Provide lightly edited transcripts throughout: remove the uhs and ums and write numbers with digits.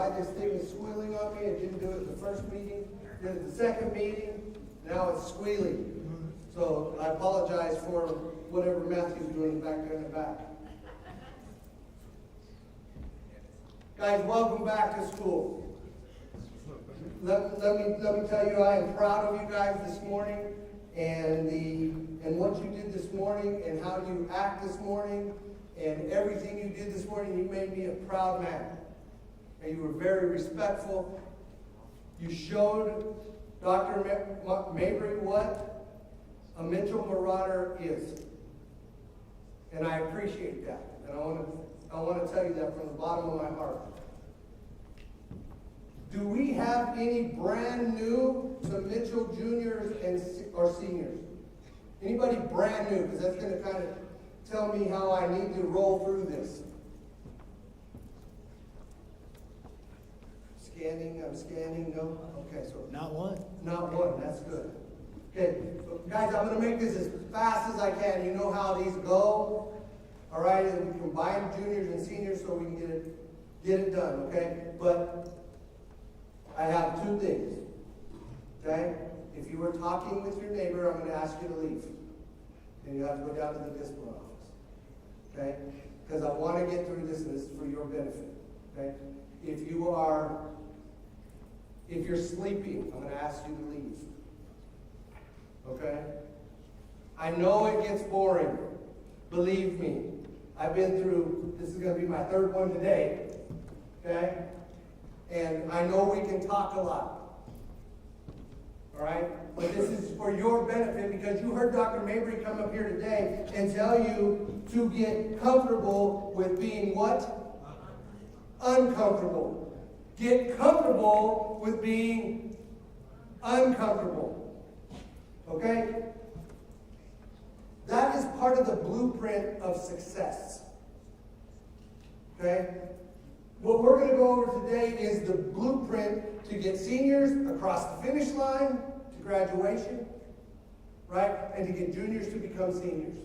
why this thing is squealing on me. It didn't do it the first meeting, did it the second meeting, now it's squealing. So I apologize for whatever Matthew's doing back there in the back. Guys, welcome back to school. Let me tell you, I am proud of you guys this morning and what you did this morning and how you act this morning and everything you did this morning. You made me a proud man. And you were very respectful. You showed Dr. Mabry what a Mitchell Marauder is. And I appreciate that. And I want to tell you that from the bottom of my heart. Do we have any brand new to Mitchell juniors or seniors? Anybody brand new? Because that's going to kind of tell me how I need to roll through this. I'm scanning, no? Okay, so. Not one. Not one, that's good. Okay, so guys, I'm going to make this as fast as I can. You know how these go. All right, and we combine juniors and seniors so we can get it done, okay? But I have two things, okay? If you were talking with your neighbor, I'm going to ask you to leave. And you have to go down to the discipline office, okay? Because I want to get through this, and this is for your benefit, okay? If you're sleeping, I'm going to ask you to leave, okay? I know it gets boring. Believe me, I've been through, this is going to be my third one today, okay? And I know we can talk a lot, all right? But this is for your benefit because you heard Dr. Mabry come up here today and tell you to get comfortable with being what? Uncomfortable. Get comfortable with being uncomfortable, okay? That is part of the blueprint of success. Okay? What we're going to go over today is the blueprint to get seniors across the finish line to graduation, right? And to get juniors to become seniors.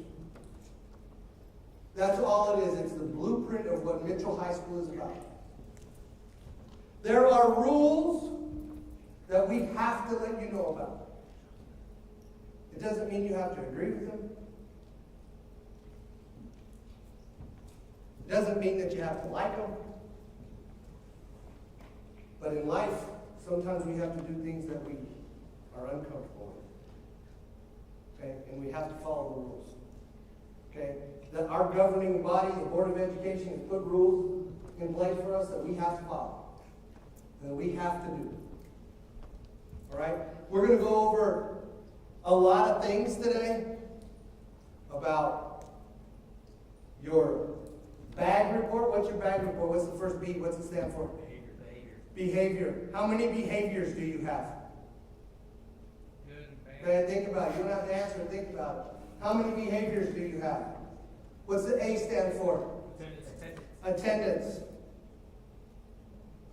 That's all it is. It's the blueprint of what Mitchell High School is about. There are rules that we have to let you know about. It doesn't mean you have to agree with them. It doesn't mean that you have to like them. But in life, sometimes we have to do things that we are uncomfortable with. Okay? And we have to follow the rules. Okay? That our governing body, the Board of Education, has put rules in place for us that we have to follow. That we have to do. All right? We're going to go over a lot of things today about your bag report. What's your bag report? What's the first B? What's it stand for? Behavior. How many behaviors do you have? Good and bad. Okay, think about it. You don't have to answer it. Think about it. How many behaviors do you have? What's the A stand for? Attendance.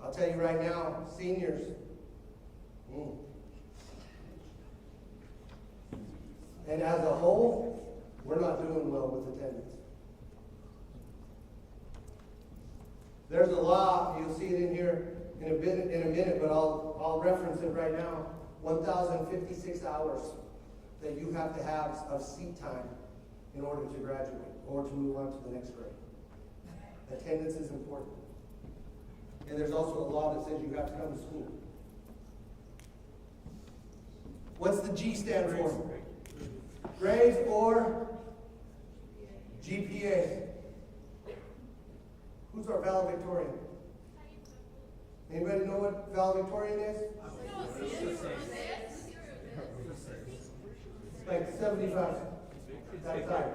I'll tell you right now, seniors. And as a whole, we're not doing well with attendance. There's a law, you'll see it in here in a minute, but I'll reference it right now. 1,056 hours that you have to have of seat time in order to graduate or to move on to the next grade. Attendance is important. And there's also a law that says you have to come to school. What's the G stand for? Grades or GPA. Who's our valedictorian? Anybody know what valedictorian is? Like 75. That's right.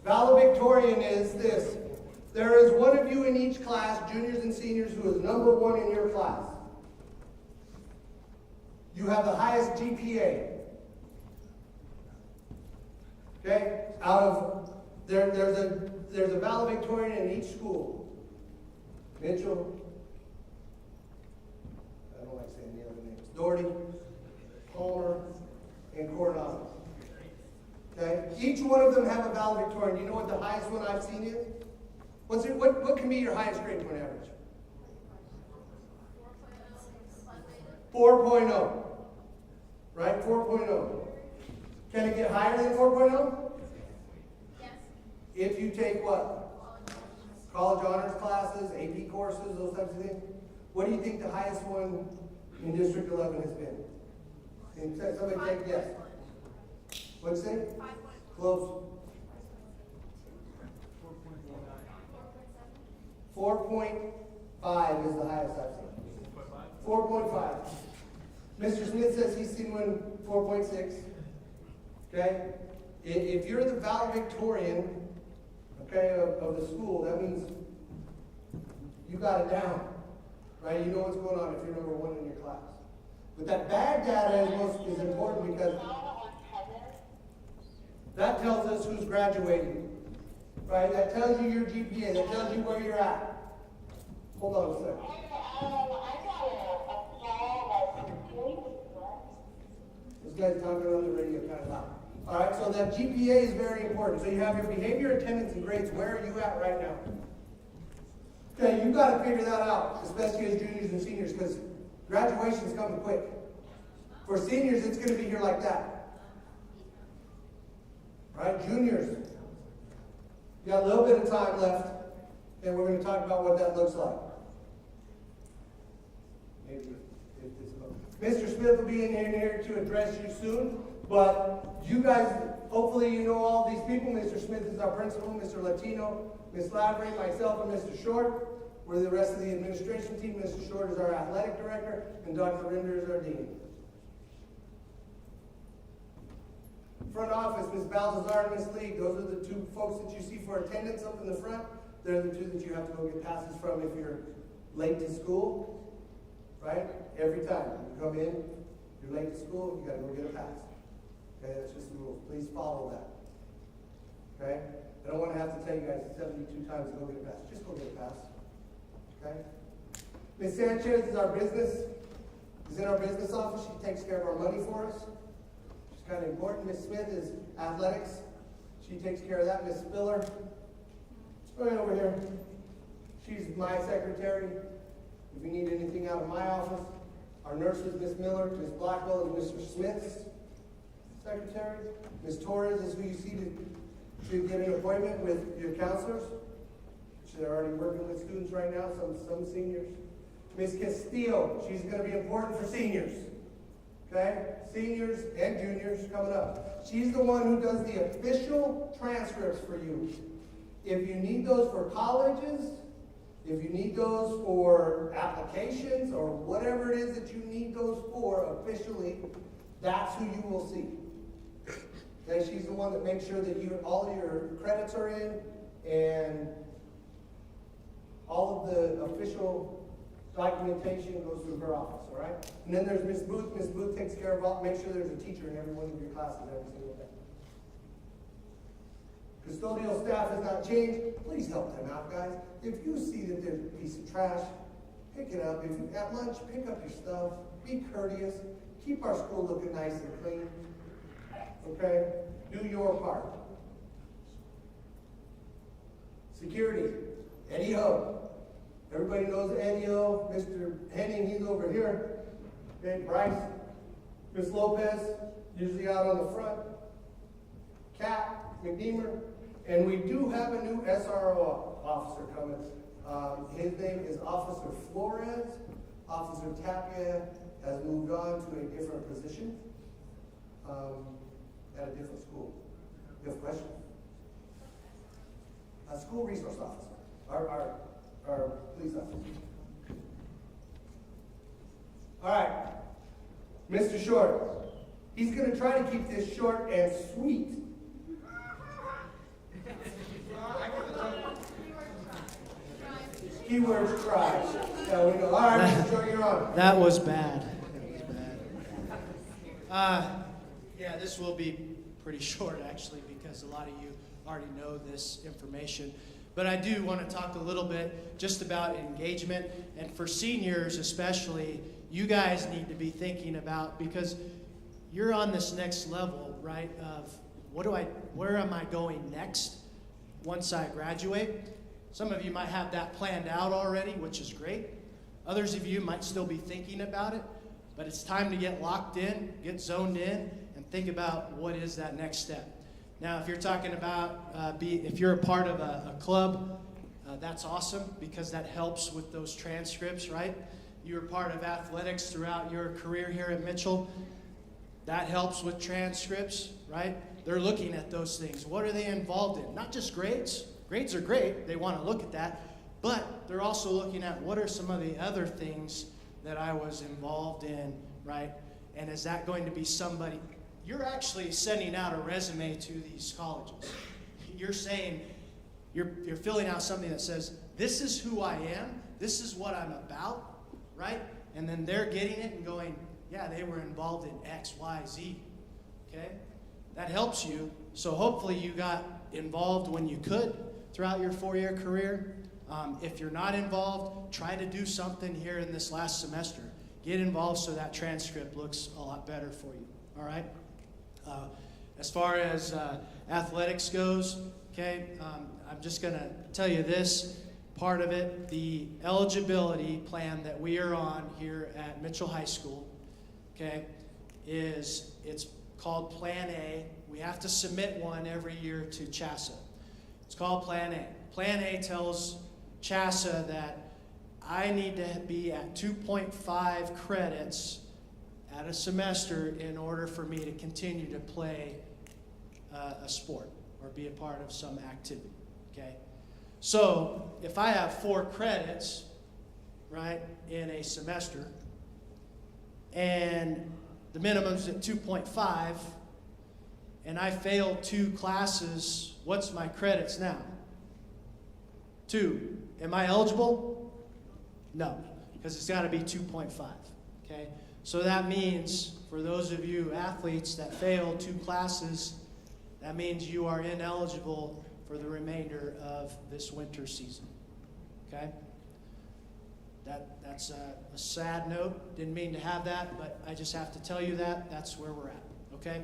Valedictorian is this. There is one of you in each class, juniors and seniors, who is number one in your class. You have the highest GPA. Okay? There's a valedictorian in each school. Mitchell, I don't like saying the other names, Doherty, Palmer, and Coronado. Okay? Each one of them have a valedictorian. You know what the highest one I've seen is? What can be your highest grade point average? 4.0. Right? 4.0. Can it get higher than 4.0? Yes. If you take what? College honors classes, AP courses, those types of things. What do you think the highest one in District 11 has been? Can somebody take a guess? What'd you say? 5.1. Close. 4.5 is the highest I've seen. 4.5. Mr. Smith says he's seen one 4.6. Okay? If you're the valedictorian, okay, of the school, that means you got it down. Right? You know what's going on if you're number one in your class. But that bad data is important because that tells us who's graduating. Right? That tells you your GPA. That tells you where you're at. Hold on a second. This guy's talking on the radio kind of loud. All right, so that GPA is very important. So you have your behavior, attendance, and grades. Where are you at right now? Okay, you've got to figure that out, especially as juniors and seniors, because graduation's coming quick. For seniors, it's going to be here like that. Right, juniors, you got a little bit of time left, and we're going to talk about what that looks like. Maybe if this Mr. Smith will be in here to address you soon, but you guys, hopefully you know all these people. Mr. Smith is our principal, Mr. Latino, Ms. Lavery, myself, and Mr. Short. We're the rest of the administration team. Mr. Short is our athletic director, and Dr. Rinder is our dean. Front office, Ms. Balthazar and Ms. League, those are the two folks that you see for attendance up in the front. They're the two that you have to go get passes from if you're late to school, right? Every time you come in, you're late to school, you gotta go get a pass. Okay, that's just the rules. Please follow that. Okay? I don't want to have to tell you guys 72 times to go get a pass. Just go get a pass. Okay? Ms. Sanchez is in our business office. She takes care of our money for us. She's kind of important. Ms. Smith is athletics. She takes care of that. Ms. Spiller, right over here. She's my secretary. If you need anything out of my office, our nurses, Ms. Miller, Ms. Blackwell, and Mr. Smith's secretary. Ms. Torres is who you see to get an appointment with your counselors. They're already working with students right now, some seniors. Ms. Castillo, she's going to be important for seniors. Okay? Seniors and juniors coming up. She's the one who does the official transcripts for you. If you need those for colleges, if you need those for applications, or whatever it is that you need those for officially, that's who you will see. Okay? She's the one that makes sure that all of your credits are in, and all of the official documentation goes through her office, all right? And then there's Ms. Booth. Ms. Booth takes care of make sure there's a teacher in every one of your classes every single day. Custodial staff has not changed. Please help them out, guys. If you see that there's a piece of trash, pick it up. If you at lunch, pick up your stuff. Be courteous. Keep our school looking nice and clean. Okay? Do your part. Security. Eddie Ho. Everybody knows Eddie Ho. Mr. Henning, he's over here. Okay, Bryce. Ms. Lopez, usually out on the front. Kat McNeemer. And we do have a new SRO officer coming. His name is Officer Flores. Officer Tapia has moved on to a different position at a different school. You have questions? A school resource officer. Our police officer. All right. Mr. Short. He's going to try to keep this short and sweet. Keywords try. Yeah, we know. All right, Mr. Short, you're on. That was bad. Yeah, this will be pretty short, actually, because a lot of you already know this information. But I do want to talk a little bit just about engagement. And for seniors especially, you guys need to be thinking about, because you're on this next level, right, of where am I going next once I graduate? Some of you might have that planned out already, which is great. Others of you might still be thinking about it. But it's time to get locked in, get zoned in, and think about what is that next step. Now, if you're talking about, if you're a part of a club, that's awesome because that helps with those transcripts, right? You're part of athletics throughout your career here at Mitchell. That helps with transcripts, right? They're looking at those things. What are they involved in? Not just grades. Grades are great. They want to look at that. But they're also looking at what are some of the other things that I was involved in, right? And is that going to be somebody? You're actually sending out a resume to these colleges. You're saying, you're filling out something that says, this is who I am, this is what I'm about, right? And then they're getting it and going, yeah, they were involved in X, Y, Z, okay? That helps you. So hopefully you got involved when you could throughout your 4-year career. If you're not involved, try to do something here in this last semester. Get involved so that transcript looks a lot better for you, all right? As far as athletics goes, okay, I'm just going to tell you this part of it. The eligibility plan that we are on here at Mitchell High School, okay, it's called Plan A. We have to submit one every year to CHSAA. It's called Plan A. Plan A tells CHSAA that I need to be at 2.5 credits at a semester in order for me to continue to play a sport or be a part of some activity, okay? So if I have 4 credits, right, in a semester, and the minimum's at 2.5, and I failed 2 classes, what's my credits now? 2. Am I eligible? No, because it's got to be 2.5, okay? So that means, for those of you athletes that failed 2 classes, that means you are ineligible for the remainder of this winter season, okay? That's a sad note. Didn't mean to have that, but I just have to tell you that. That's where we're at, okay?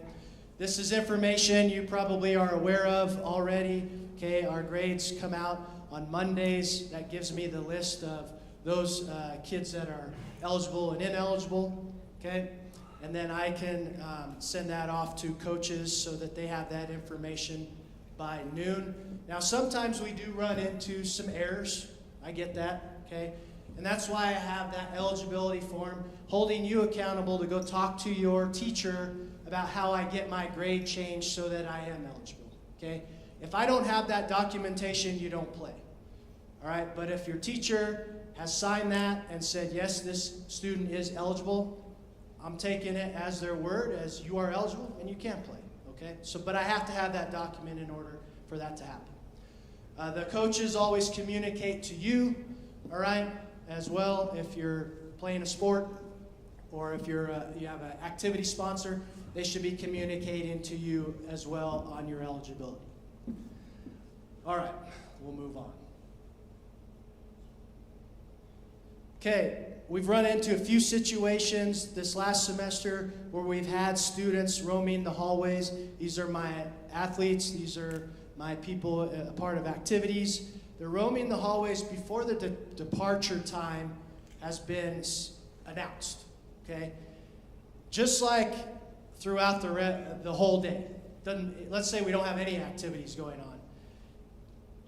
This is information you probably are aware of already, okay? Our grades come out on Mondays. That gives me the list of those kids that are eligible and ineligible, okay? And then I can send that off to coaches so that they have that information by noon. Now, sometimes we do run into some errors. I get that, okay? And that's why I have that eligibility form holding you accountable to go talk to your teacher about how I get my grade changed so that I am eligible, okay? If I don't have that documentation, you don't play, all right? But if your teacher has signed that and said, yes, this student is eligible, I'm taking it as their word, as you are eligible, and you can play, okay? So, but I have to have that document in order for that to happen. The coaches always communicate to you, all right, as well, if you're playing a sport or if you have an activity sponsor, they should be communicating to you as well on your eligibility. All right, we'll move on. Okay, we've run into a few situations this last semester where we've had students roaming the hallways. These are my athletes. These are my people, a part of activities. They're roaming the hallways before the departure time has been announced, okay? Just like throughout the whole day. Let's say we don't have any activities going on.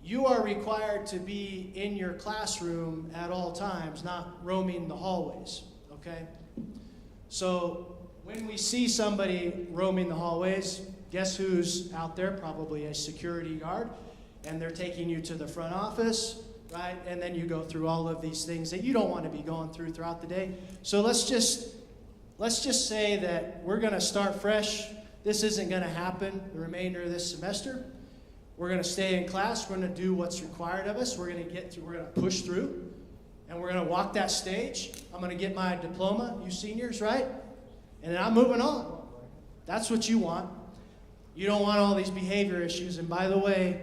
You are required to be in your classroom at all times, not roaming the hallways, okay? So when we see somebody roaming the hallways, guess who's out there? Probably a security guard. And they're taking you to the front office, right? And then you go through all of these things that you don't want to be going through throughout the day. So let's just say that we're going to start fresh. This isn't going to happen the remainder of this semester. We're going to stay in class. We're going to do what's required of us. We're going to get through. We're going to push through, and we're going to walk that stage. I'm going to get my diploma, you seniors, right? And then I'm moving on. That's what you want. You don't want all these behavior issues. And by the way,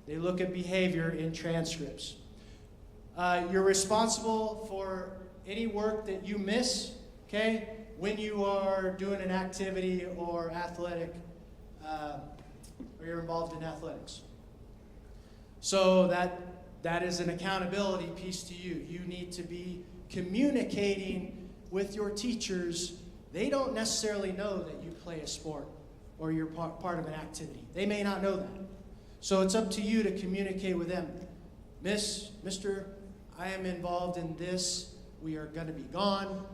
they look at behavior in transcripts. You're responsible for any work that you miss, okay, when you are doing an activity or athletic, or you're involved in athletics. So that is an accountability piece to you. You need to be communicating with your teachers, they don't necessarily know that you play a sport or you're part of an activity. They may not know that. So it's up to you to communicate with them. Mr., I am involved in this. We are going to be gone.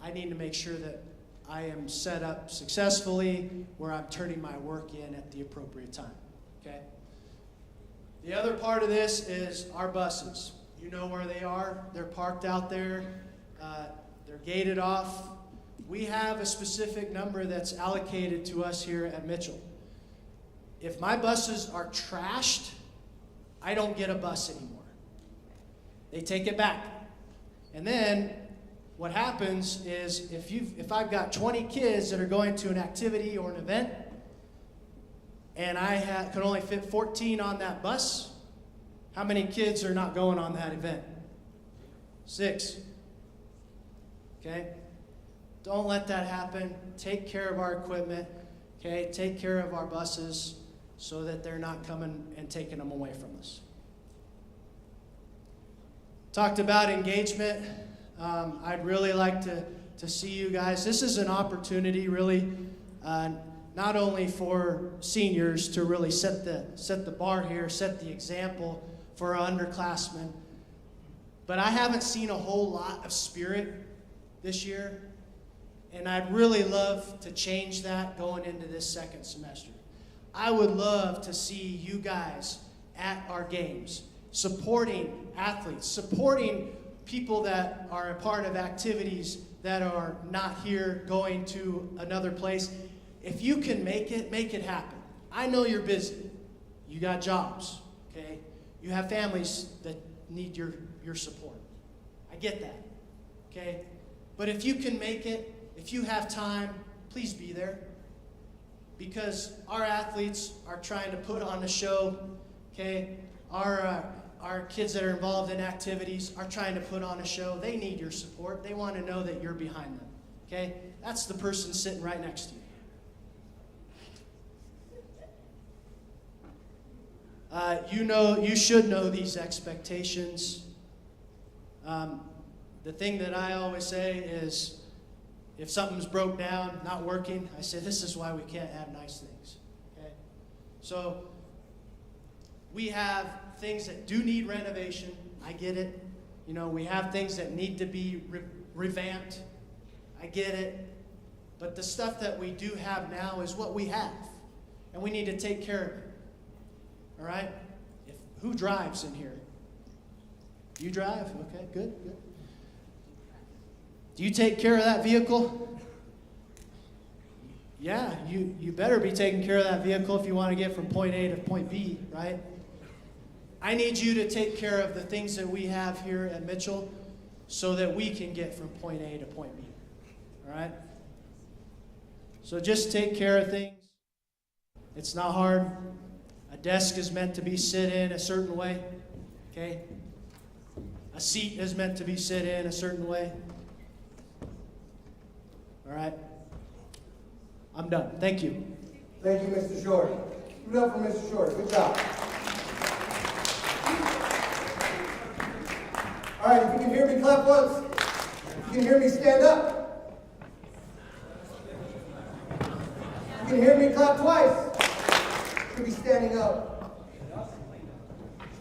I need to make sure that I am set up successfully where I'm turning my work in at the appropriate time. Okay? The other part of this is our buses. You know where they are. They're parked out there. They're gated off. We have a specific number that's allocated to us here at Mitchell. If my buses are trashed, I don't get a bus anymore. They take it back. And then what happens is if I've got 20 kids that are going to an activity or an event, and I can only fit 14 on that bus, how many kids are not going on that event? 6. Okay? Don't let that happen. Take care of our equipment. Okay? Take care of our buses so that they're not coming and taking them away from us. Talked about engagement. I'd really like to see you guys. This is an opportunity, really, not only for seniors to really set the bar here, set the example for our underclassmen, but I haven't seen a whole lot of spirit this year, and I'd really love to change that going into this second semester. I would love to see you guys at our games, supporting athletes, supporting people that are a part of activities that are not here going to another place. If you can make it happen. I know you're busy. You got jobs, okay? You have families that need your support. I get that, okay? But if you can make it, if you have time, please be there. Because our athletes are trying to put on a show, okay? Our kids that are involved in activities are trying to put on a show. They need your support. They want to know that you're behind them, okay? That's the person sitting right next to you. You should know these expectations. The thing that I always say is, if something's broke down, not working, I say, this is why we can't have nice things, okay? So, we have things that do need renovation. I get it. You know, we have things that need to be revamped. I get it. But the stuff that we do have now is what we have. And we need to take care of it. All right? Who drives in here? You drive? Okay, good. Do you take care of that vehicle? Yeah, you better be taking care of that vehicle if you want to get from point A to point B, right? I need you to take care of the things that we have here at Mitchell so that we can get from point A to point B. All right? So just take care of things. It's not hard. A desk is meant to be sit in a certain way. Okay? A seat is meant to be sit in a certain way. All right? I'm done. Thank you. Thank you, Mr. Short. Give it up for Mr. Short. Good job. All right, if you can hear me, clap once. If you can hear me, stand up. If you can hear me, clap twice. You should be standing up.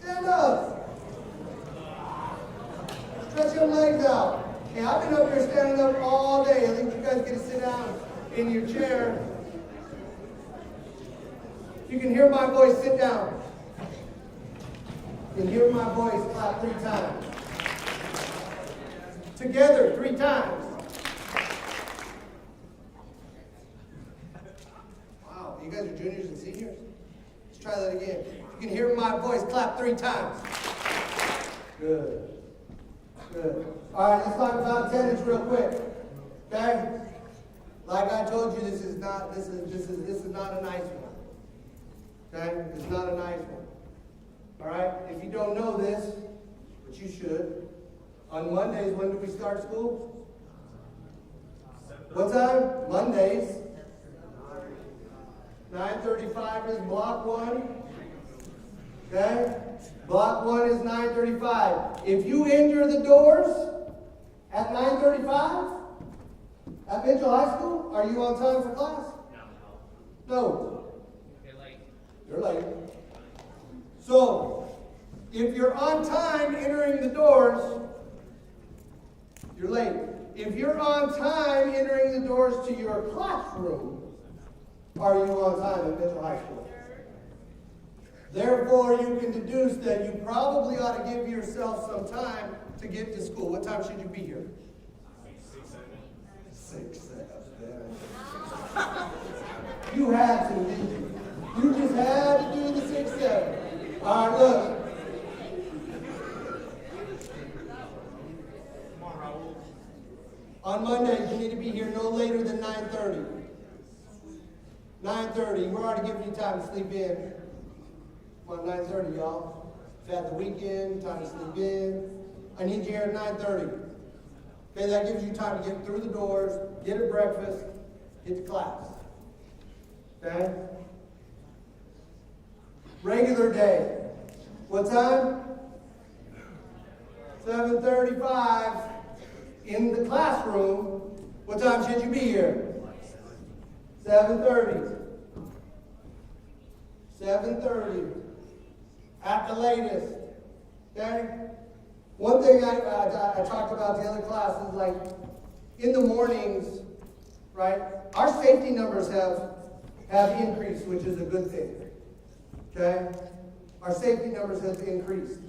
Stand up. Stretch your legs out. Hey, I've been up here standing up all day. I think you guys get to sit down in your chair. If you can hear my voice, sit down. If you can hear my voice, clap 3 times. Together, 3 times. Wow, you guys are juniors and seniors? Let's try that again. If you can hear my voice, clap 3 times. Good. All right, let's talk about attendance real quick. Okay? Like I told you, this is not a nice one. Okay? It's not a nice one. All right? If you don't know this, but you should, on Mondays, when do we start school? What time? Mondays. 9:35 is block 1. Okay? Block 1 is 9:35. If you enter the doors at 9:35, At Mitchell High School, are you on time for class? No. You're late. You're late. So, if you're on time entering the doors, you're late. If you're on time entering the doors to your classroom, are you on time at Mitchell High School? Therefore, you can deduce that you probably ought to give yourself some time to get to school. What time should you be here? 6, 7. You had to, didn't you? You just had to do the 6, 7. All right, look. On Mondays, you need to be here no later than 9:30. 9:30. We're already giving you time to sleep in. Come on, 9:30, y'all. If you had the weekend, time to sleep in. I need you here at 9:30. Okay, that gives you time to get through the doors, get a breakfast, get to class. Okay? Regular day. What time? 7:35. In the classroom. What time should you be here? 7:30. 7:30. At the latest. Okay? One thing I talked about the other classes, like in the mornings, right? Our safety numbers have increased, which is a good thing. Okay? Our safety numbers have increased.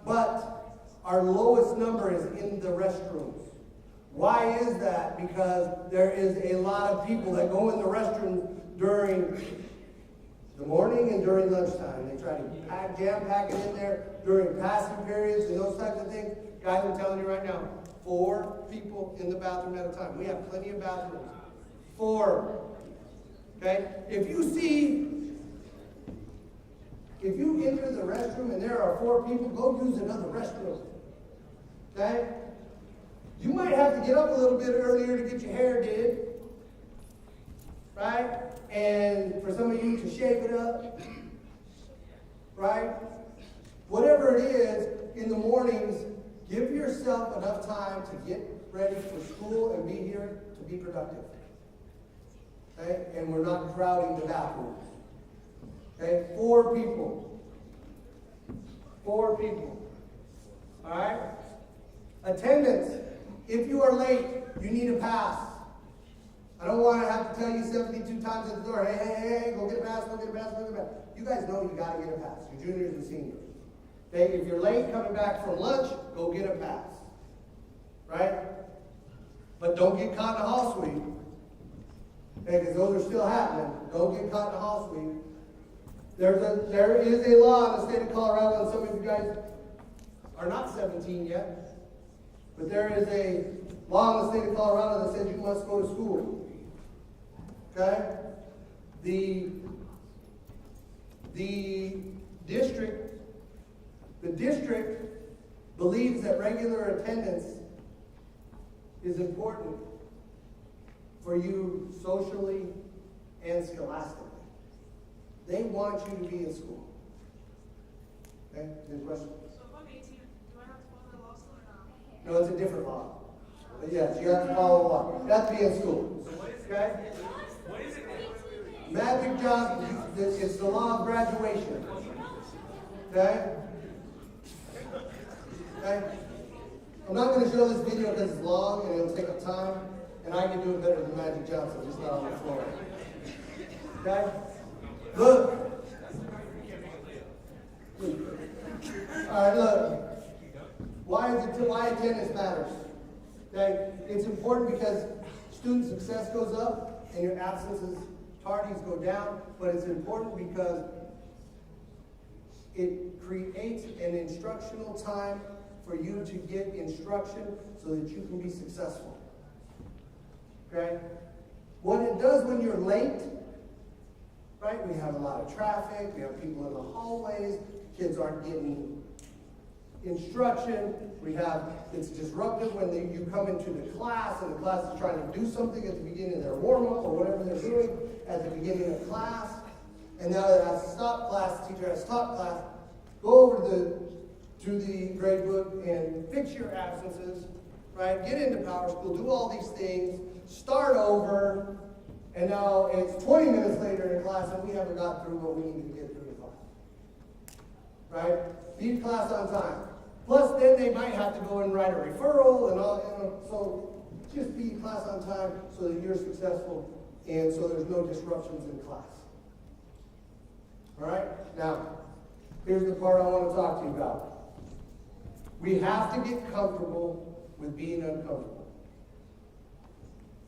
But our lowest number is in the restrooms. Why is that? Because there is a lot of people that go in the restroom during the morning and during lunchtime. They try to jam pack it in there during passing periods and those types of things. Guys, I'm telling you right now, 4 people in the bathroom at a time. We have plenty of bathrooms. 4. Okay? If you enter the restroom and there are 4 people, go use another restroom. Okay? You might have to get up a little bit earlier to get your hair did. Right? And for some of you to shave it up. Right? Whatever it is, in the mornings, give yourself enough time to get ready for school and be here to be productive. Okay? And we're not crowding the bathrooms. Okay? 4 people. 4 people. All right? Attendance. If you are late, you need a pass. I don't want to have to tell you 72 times at the door, hey, go get a pass, go get a pass, go get a pass. You guys know you got to get a pass. You're juniors and seniors. Okay? If you're late coming back from lunch, go get a pass. Right? But don't get caught in a hall sweep. Okay? Because those are still happening. Don't get caught in a hall sweep. There is a law in the state of Colorado, and some of you guys are not 17 yet. But there is a law in the state of Colorado that says you must go to school. Okay? The district believes that regular attendance is important for you socially and scholastically. They want you to be in school. Okay? Good question? So if I'm 18, do I have to follow the law still or not? No, it's a different law. But yes, you have to follow the law. You have to be in school. Okay? What is it? Magic Johnson, it's the law of graduation. Okay? Okay? I'm not going to show this video because it's long and it'll take up time. And I can do it better than Magic Johnson, just not on the floor. Okay? Look. All right, look. Why attendance matters. Okay? It's important because student success goes up and your absences, tardies go down, but it's important because it creates an instructional time for you to get instruction so that you can be successful. Okay? What it does when you're late, right? We have a lot of traffic, we have people in the hallways, kids aren't getting instruction, it's disruptive when you come into the class and the class is trying to do something at the beginning of their warm-up or whatever they're doing at the beginning of class, and now it has to stop class, the teacher has to stop class, go over to the grade book and fix your absences, right? Get into Power School, do all these things, start over, and now it's 20 minutes later in class and we haven't got through what we needed to get through in class. Right? Leave class on time. Plus, then they might have to go and write a referral and all, so just be in class on time so that you're successful and so there's no disruptions in class. All right? Now, here's the part I want to talk to you about. We have to get comfortable with being uncomfortable.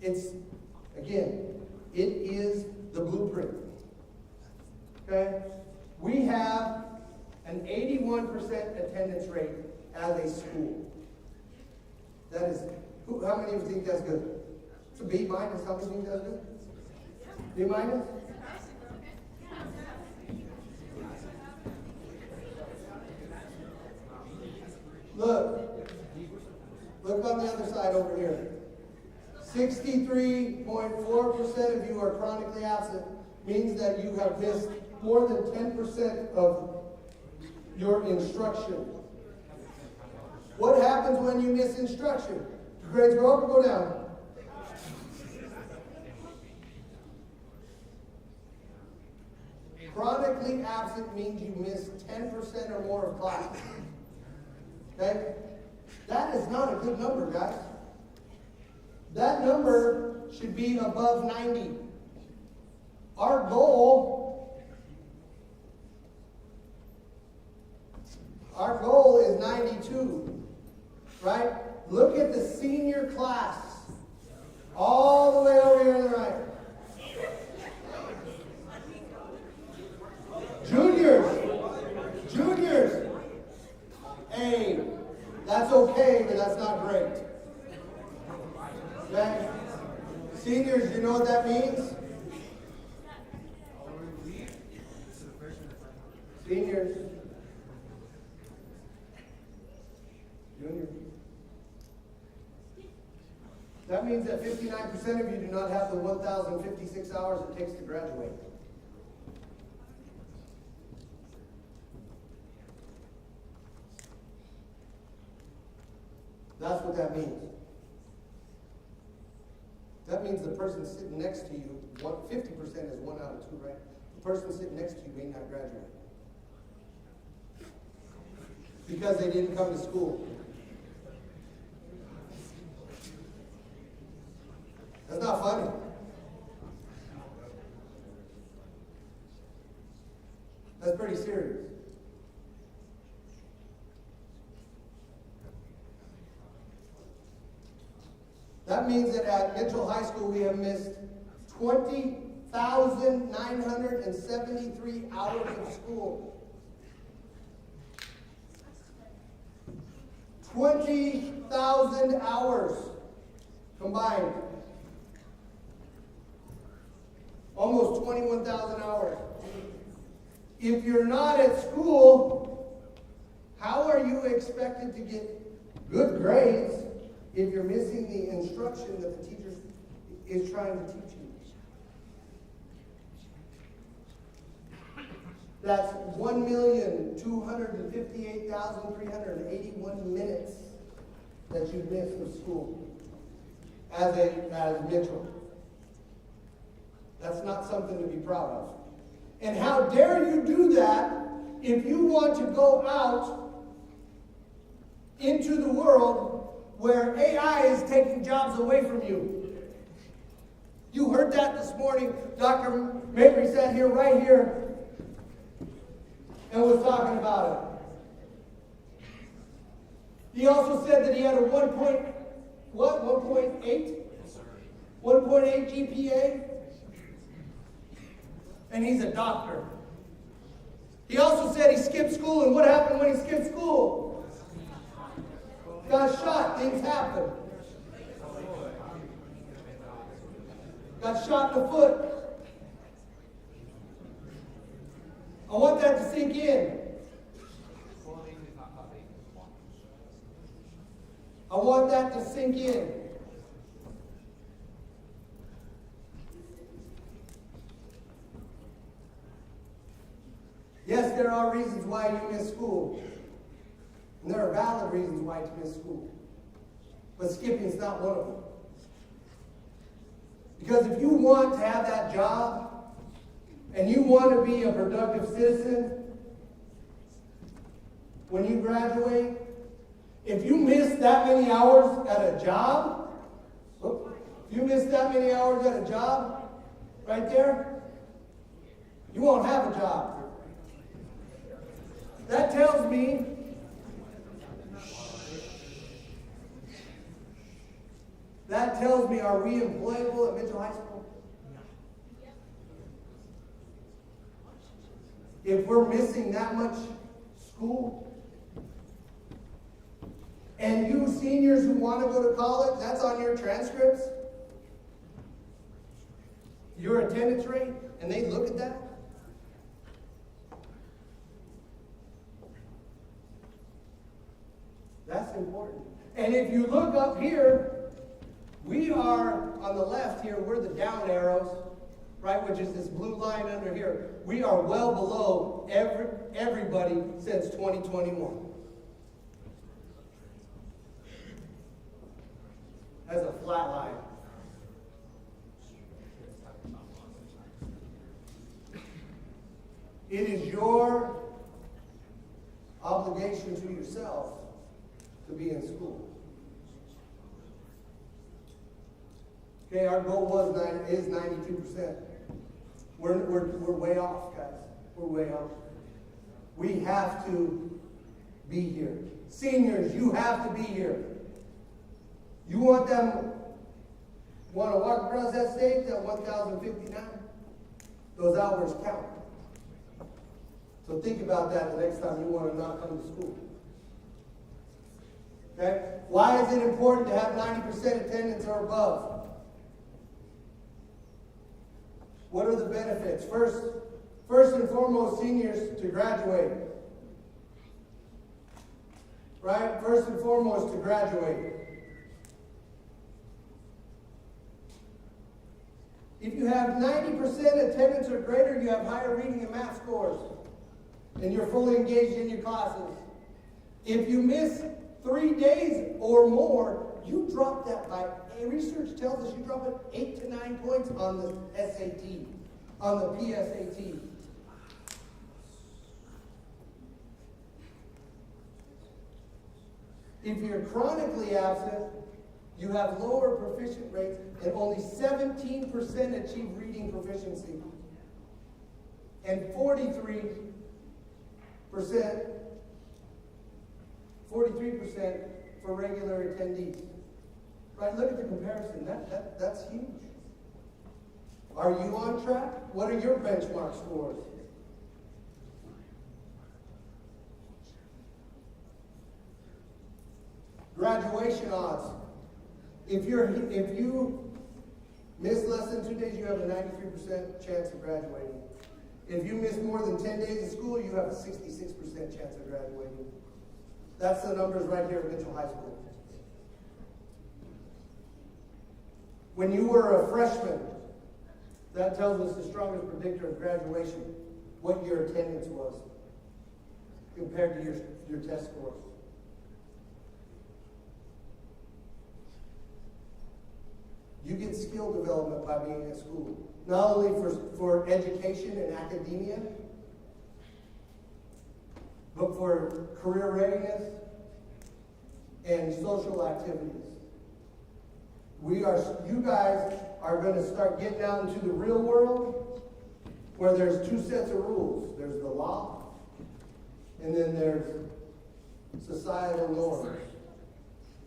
It's, again, it is the blueprint. Okay? We have an 81% attendance rate as a school. That is, how many of you think that's good? It's a B minus. How many think that's good? B minus? Look on the other side over here. 63.4% of you are chronically absent, means that you have missed more than 10% of your instruction. What happens when you miss instruction? Do grades go up or go down? Chronically absent means you miss 10% or more of class. Okay? That is not a good number, guys. That number should be above 90. Our goal is 92, right? Look at the senior class, all the way over here on the right. Juniors, hey, that's okay, but that's not great. Okay? Seniors, you know what that means? Seniors. Juniors. That means that 59% of you do not have the 1,056 hours it takes to graduate. That's what that means. That means the person sitting next to you, 50% is 1 out of 2, right? The person sitting next to you may not graduate. Because they didn't come to school. That's not funny. That's pretty serious. That means that at Mitchell High School we have missed 20,973 hours of school. 20,000 hours combined. Almost 21,000 hours. If you're not at school, how are you expected to get good grades if you're missing the instruction that the teacher is trying to teach you? That's 1,258,381 minutes that you've missed of school as Mitchell. That's not something to be proud of. And how dare you do that if you want to go out into the world where AI is taking jobs away from you. You heard that this morning. Dr. Mabry sat here, right here, and was talking about it. He also said that he had a 1.8? 1.8 GPA? And he's a doctor. He also said he skipped school, and what happened when he skipped school? Got shot. Things happen. Got shot in the foot. I want that to sink in. I want that to sink in. Yes, there are reasons why you miss school. And there are valid reasons why you miss school. But skipping is not one of them. Because if you want to have that job and you want to be a productive citizen when you graduate, if you miss that many hours at a job, if you miss that many hours at a job right there, you won't have a job. That tells me are we employable at Mitchell High School? If we're missing that much school? And you seniors who want to go to college, that's on your transcripts? Your attendance rate? And they look at that? That's important. And if you look up here, we are on the left here, we're the down arrows, right, which is this blue line under here. We are well below everybody since 2021. As a flat line. It is your obligation to yourself to be in school. Okay, our goal is 92%. We're way off, guys. We're way off. We have to be here. Seniors, you have to be here. You want to walk across that stage at 1,059? Those hours count. So think about that the next time you want to not come to school. Okay? Why is it important to have 90% attendance or above? What are the benefits? First and foremost, seniors to graduate. Right? First and foremost, to graduate. If you have 90% attendance or greater, you have higher reading and math scores. And you're fully engaged in your classes. If you miss 3 days or more, you drop that by, research tells us you drop it 8 to 9 points on the SAT, on the PSAT. If you're chronically absent, you have lower proficient rates and only 17% achieve reading proficiency. And 43% for regular attendees. Right, look at the comparison. That's huge. Are you on track? What are your benchmark scores? Graduation odds. If you miss less than 2 days, you have a 93% chance of graduating. If you miss more than 10 days of school, you have a 66% chance of graduating. That's the numbers right here at Mitchell High School. When you were a freshman, that tells us the strongest predictor of graduation, what your attendance was compared to your test scores. You get skill development by being at school. Not only for education and academia, but for career readiness and social activities. You guys are going to start getting out into the real world where there's two sets of rules. There's the law, and then there's societal norms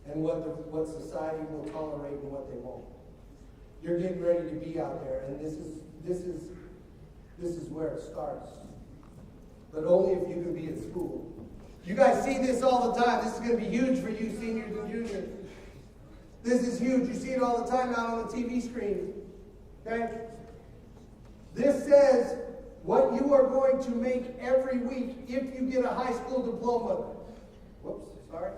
and what society will tolerate and what they won't. You're getting ready to be out there, and this is where it starts. But only if you can be at school. You guys see this all the time. This is going to be huge for you seniors and juniors. This is huge. You see it all the time out on the TV screen. Okay? This says what you are going to make every week if you get a high school diploma. Whoops, sorry.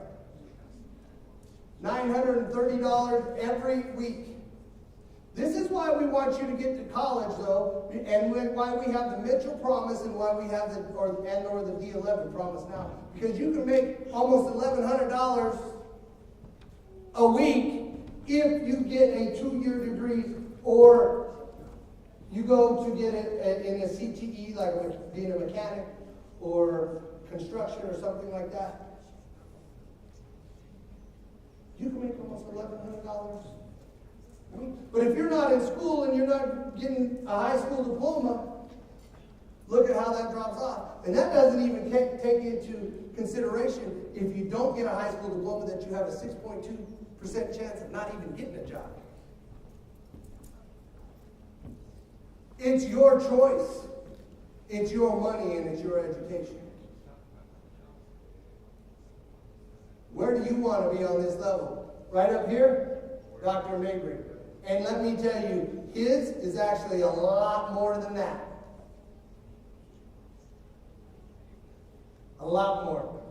$930 every week. This is why we want you to get to college, though, and why we have the Mitchell Promise and why we have the D11 Promise now. Because you can make almost $1,100 a week if you get a 2-year degree Or you go to get it in a CTE, like with being a mechanic or construction or something like that. You can make almost $1,100 a week. But if you're not in school and you're not getting a high school diploma, look at how that drops off. And that doesn't even take into consideration if you don't get a high school diploma that you have a 6.2% chance of not even getting a job. It's your choice. It's your money and it's your education. Where do you want to be on this level? Right up here? Dr. Mabry. And let me tell you, his is actually a lot more than that. A lot more.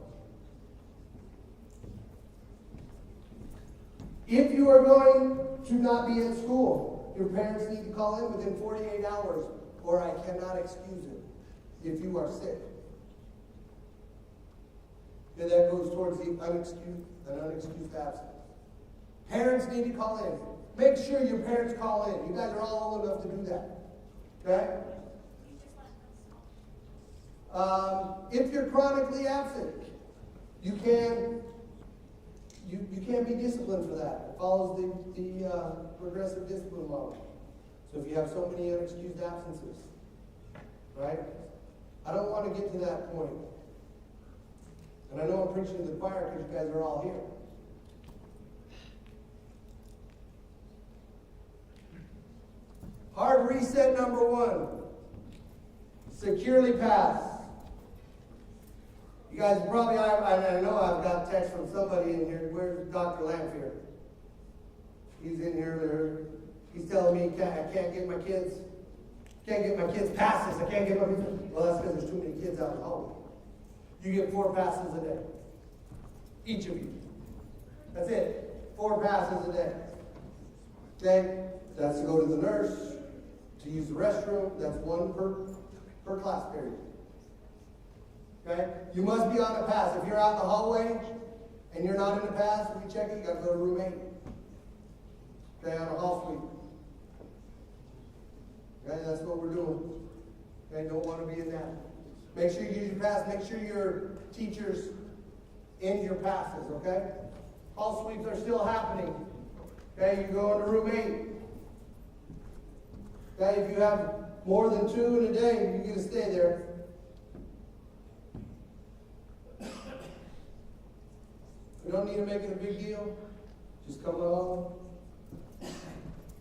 If you are going to not be at school, your parents need to call in within 48 hours, or I cannot excuse it if you are sick. And that goes towards the unexcused absence. Parents need to call in. Make sure your parents call in. You guys are all old enough to do that. Okay? If you're chronically absent, you can be disciplined for that. It follows the progressive discipline model. So if you have so many unexcused absences, right? I don't want to get to that point. And I know I'm preaching to the choir because you guys are all here. Hard reset number 1. Securely pass. You guys probably, I know I've got text from somebody in here. Where's Dr. Lamphere? He's in here. He's telling me I can't get my kids passes. I can't get my kids. Well, that's because there's too many kids out in the hallway. You get 4 passes a day. Each of you. That's it. 4 passes a day. Okay? That's to go to the nurse, to use the restroom. That's 1 per class period. Okay? You must be on a pass. If you're out in the hallway and you're not in the pass, we check it, you got to go to room 8. Okay, on a hall suite. Okay, that's what we're doing. Okay, don't want to be in that. Make sure you use your pass. Make sure your teachers end your passes, okay? Hall sweeps are still happening. Okay, you go into room 8. Okay, if you have more than 2 in a day, you get to stay there. We don't need to make it a big deal. Just come along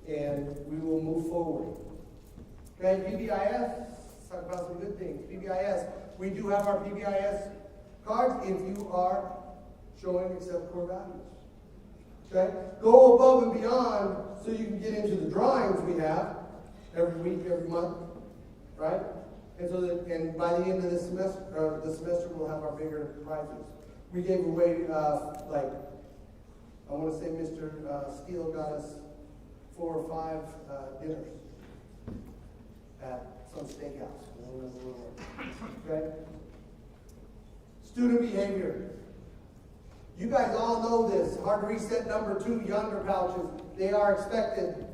and we will move forward. Okay, PBIS, let's talk about some good things. PBIS, we do have our PBIS cards if you are showing accept core values. Okay, go above and beyond so you can get into the drawings we have every week, every month, right? And so that, and by the end of the semester we'll have our bigger prizes. We gave away, I want to say Mr. Steele got us 4 or 5 dinners at some steakhouse. Okay? Student behavior. You guys all know this. Hard reset number 2, yonder pouches. They are expected.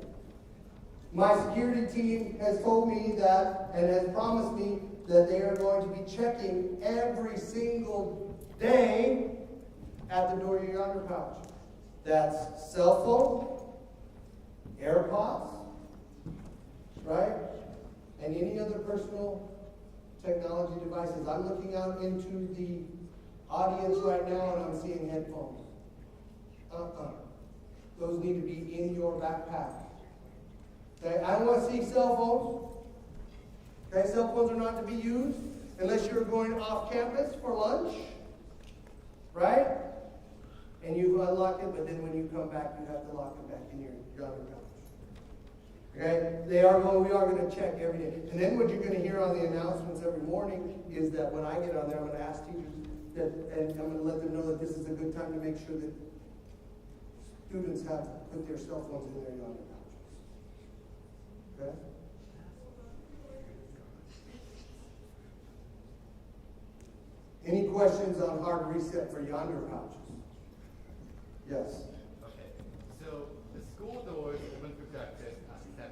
My security team has told me that and has promised me that they are going to be checking every single day at the door of your yonder pouch. That's cell phone, AirPods, right? And any other personal technology devices. I'm looking out into the audience right now and I'm seeing headphones. Those need to be in your backpack. Okay, I don't want to see cell phones. Okay, cell phones are not to be used unless you're going off campus for lunch. Right? And you unlock it, but then when you come back, you have to lock it back in your yonder pouch. Okay? We are going to check every day. And then what you're going to hear on the announcements every morning is that when I get on there, I'm going to ask teachers that, and I'm going to let them know that this is a good time to make sure that students have put their cell phones in their yonder pouches. Okay? Any questions on hard reset for yonder pouches? Yes. Okay. So the school doors open for breakfast at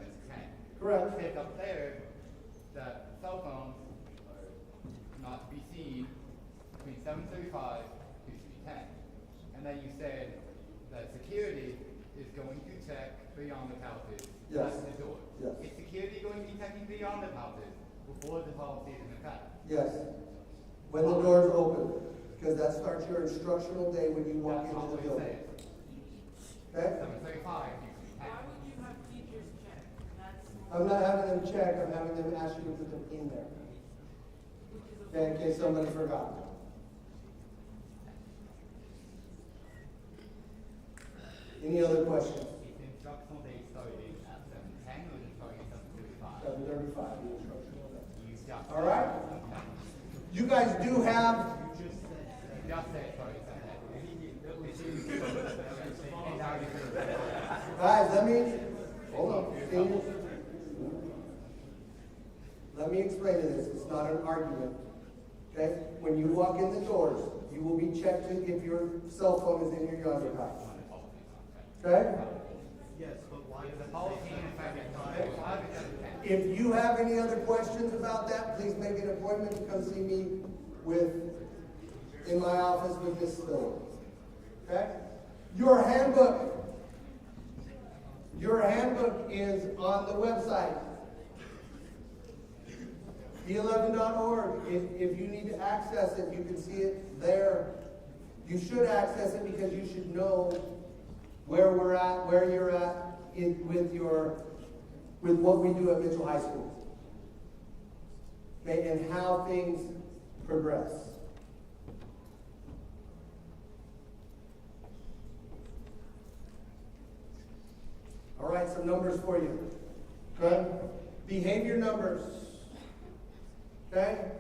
Correct. It says up there that cell phones are not to be seen between 7:35 to 3:10. And then you said that security is going to check beyond the pouches Yes. at the door. Yes. Is security going to be checking beyond the pouches before the policy is in effect? Yes. When the doors open, because that starts your instructional day when you walk That's not into what the it building. says. Okay? 7:35 to 3:10. Why would you have teachers check? That's, I'm not having them check, I'm having them ask you to put them in there. which is a. Okay, in case somebody forgot. Any other questions? Is the instructional day starting at 7:10 or is it starting at 7:35? 7:35, the instructional day. You just All right. Okay. You guys do have, You just said sorry, 7:10. guys, let me, hold on, seniors. Let me explain to this, it's not an argument, okay? When you walk in the doors, you will be checked if your cell phone is in your yonder pouch, okay? Yes, but why is the policy in effect at 7:05 or 7:10? If you have any other questions about that, please make an appointment to come see me in my office with Ms. Spiller. Okay? Your handbook is on the website. D11.org. If you need to access it, you can see it there. You should access it because you should know where we're at, where you're at with what we do at Mitchell High School. Okay, and how things progress. All right, some numbers for you. Okay? Behavior numbers. Okay?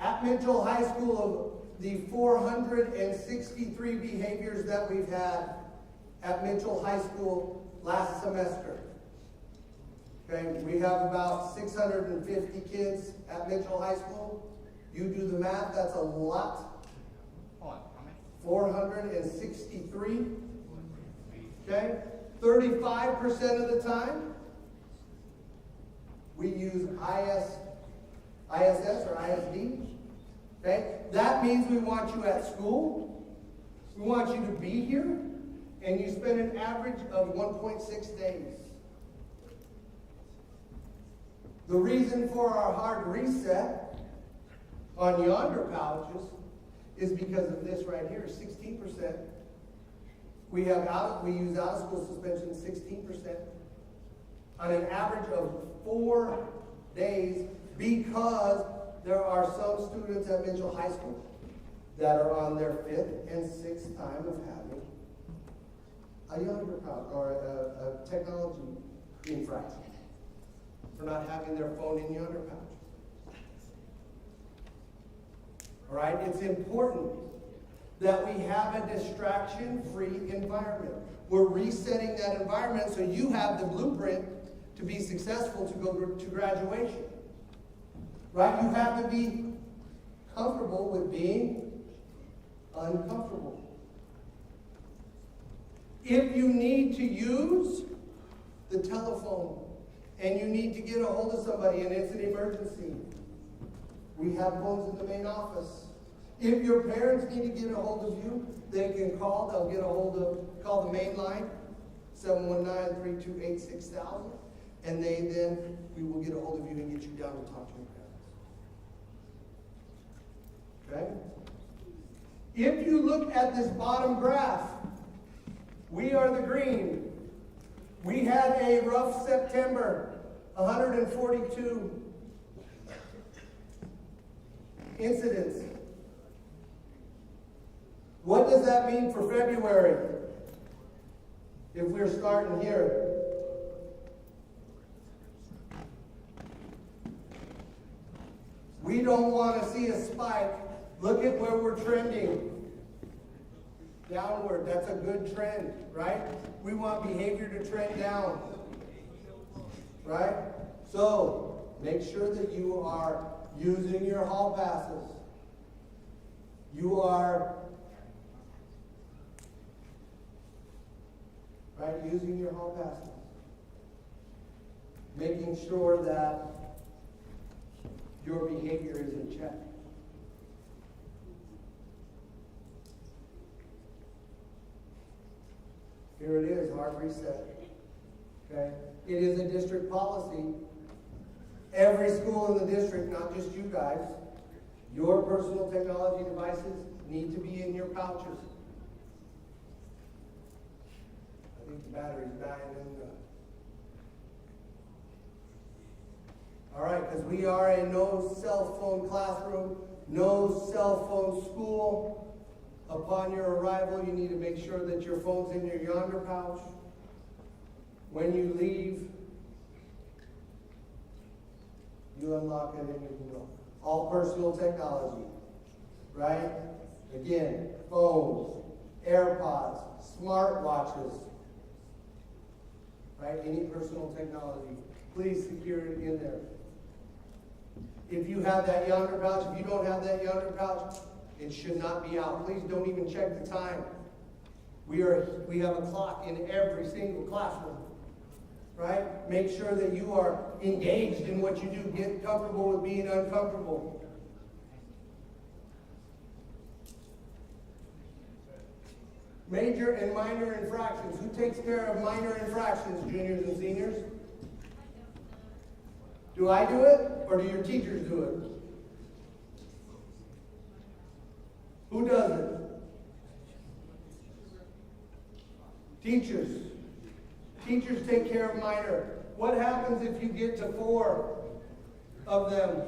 At Mitchell High School, of the 463 behaviors that we've had at Mitchell High School last semester. Okay, we have about 650 kids at Mitchell High School. You do the math, that's a lot. Hold on, how many? 463. Okay? 35% of the time, we use ISS or ISD. Okay? That means we want you at school. We want you to be here. And you spend an average of 1.6 days. The reason for our hard reset on yonder pouches is because of this right here, 16%. We use out of school suspension 16% on an average of 4 days because there are some students at Mitchell High School that are on their 5th and 6th time of having a yonder pouch or a technology infraction for not having their phone in yonder pouch. All right, it's important that we have a distraction-free environment. We're resetting that environment so you have the blueprint to be successful to go to graduation. Right? You have to be comfortable with being uncomfortable. If you need to use the telephone and you need to get a hold of somebody and it's an emergency, we have phones in the main office. If your parents need to get a hold of you, they can call. They'll get a hold of, call the main line, 719-328-6000. And we will get a hold of you and get you down to talk to your parents. Okay? If you look at this bottom graph, we are the green. We had a rough September, 142 incidents. What does that mean for February? If we're starting here. We don't want to see a spike. Look at where we're trending. Downward, that's a good trend, right? We want behavior to trend down, right? So, make sure that you are using your hall passes. You are, right, using your hall passes. making sure that your behavior is in check. Here it is, hard reset. Okay? It is a district policy. Every school in the district, not just you guys, your personal technology devices need to be in your pouches. I think the battery's dying in the... All right, because we are a no cell phone classroom, no cell phone school. Upon your arrival, you need to make sure that your phone's in your yonder pouch. When you leave, you unlock it and you can go. All personal technology, right? Again, phones, AirPods, smartwatches, right? Any personal technology, please secure it in there. If you have that yonder pouch, if you don't have that yonder pouch, it should not be out. Please don't even check the time. We have a clock in every single classroom, right? Make sure that you are engaged in what you do. Get comfortable with being uncomfortable. Major and minor infractions. Who takes care of minor infractions, juniors and seniors? Do I do it, or do your teachers do it? Who does it? Teachers. Teachers take care of minor. What happens if you get to 4 of them?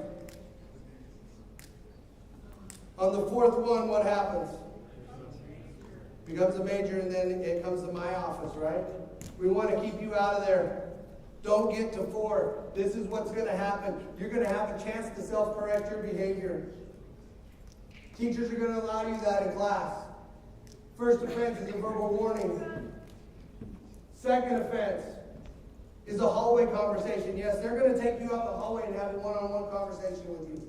On the 4th one, what happens? Becomes a major, and then it comes to my office, right? We want to keep you out of there. Don't get to 4. This is what's going to happen. You're going to have a chance to self-correct your behavior. Teachers are going to allow you that in class. First offense is a verbal warning. Second offense is a hallway conversation. Yes, they're going to take you out the hallway and have a one-on-one conversation with you.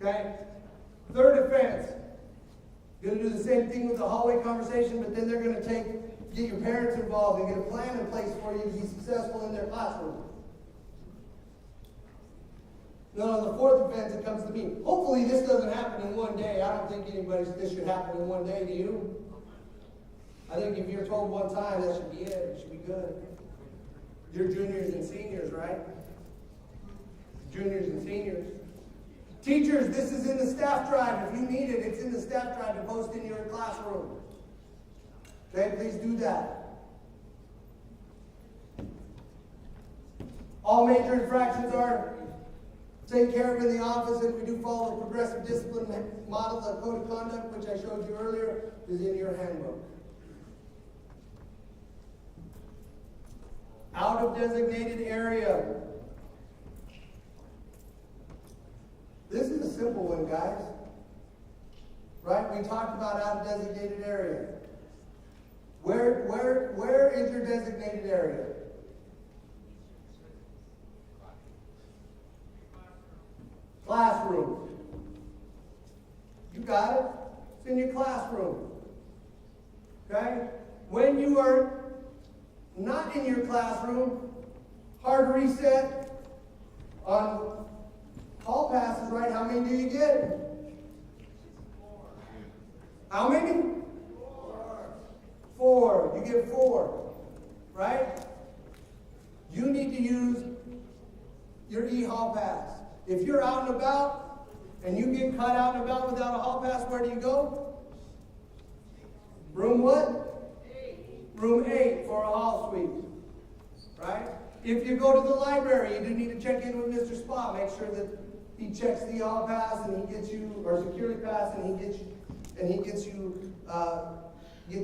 Okay? Third offense, going to do the same thing with the hallway conversation, but then they're going to get your parents involved and get a plan in place for you to be successful in their classroom. Then on the 4th offense, it comes to me. Hopefully this doesn't happen in one day. I don't think this should happen in one day, do you? I think if you're told one time, that should be it. It should be good. You're juniors and seniors, right? Juniors and seniors. Teachers, this is in the staff drive. If you need it, it's in the staff drive to post in your classroom. Okay, please do that. All major infractions are taken care of in the office, and we do follow the progressive discipline model. The code of conduct, which I showed you earlier, is in your handbook. Out of designated area. This is a simple one, guys. Right? We talked about out of designated area. Where is your designated area? Classroom. You got it? It's in your classroom. Okay? When you are not in your classroom, hard reset on hall passes, right? How many do you get? 4. How many? 4. You get 4. Right? You need to use your e-hall pass. If you're out and about and you get caught out and about without a hall pass, where do you go? Room what? 8. Room 8 for a hall sweep. Right? If you go to the library, you do need to check in with Mr. Spa. Make sure that he checks the hall pass and he gets you, or security pass, and he gets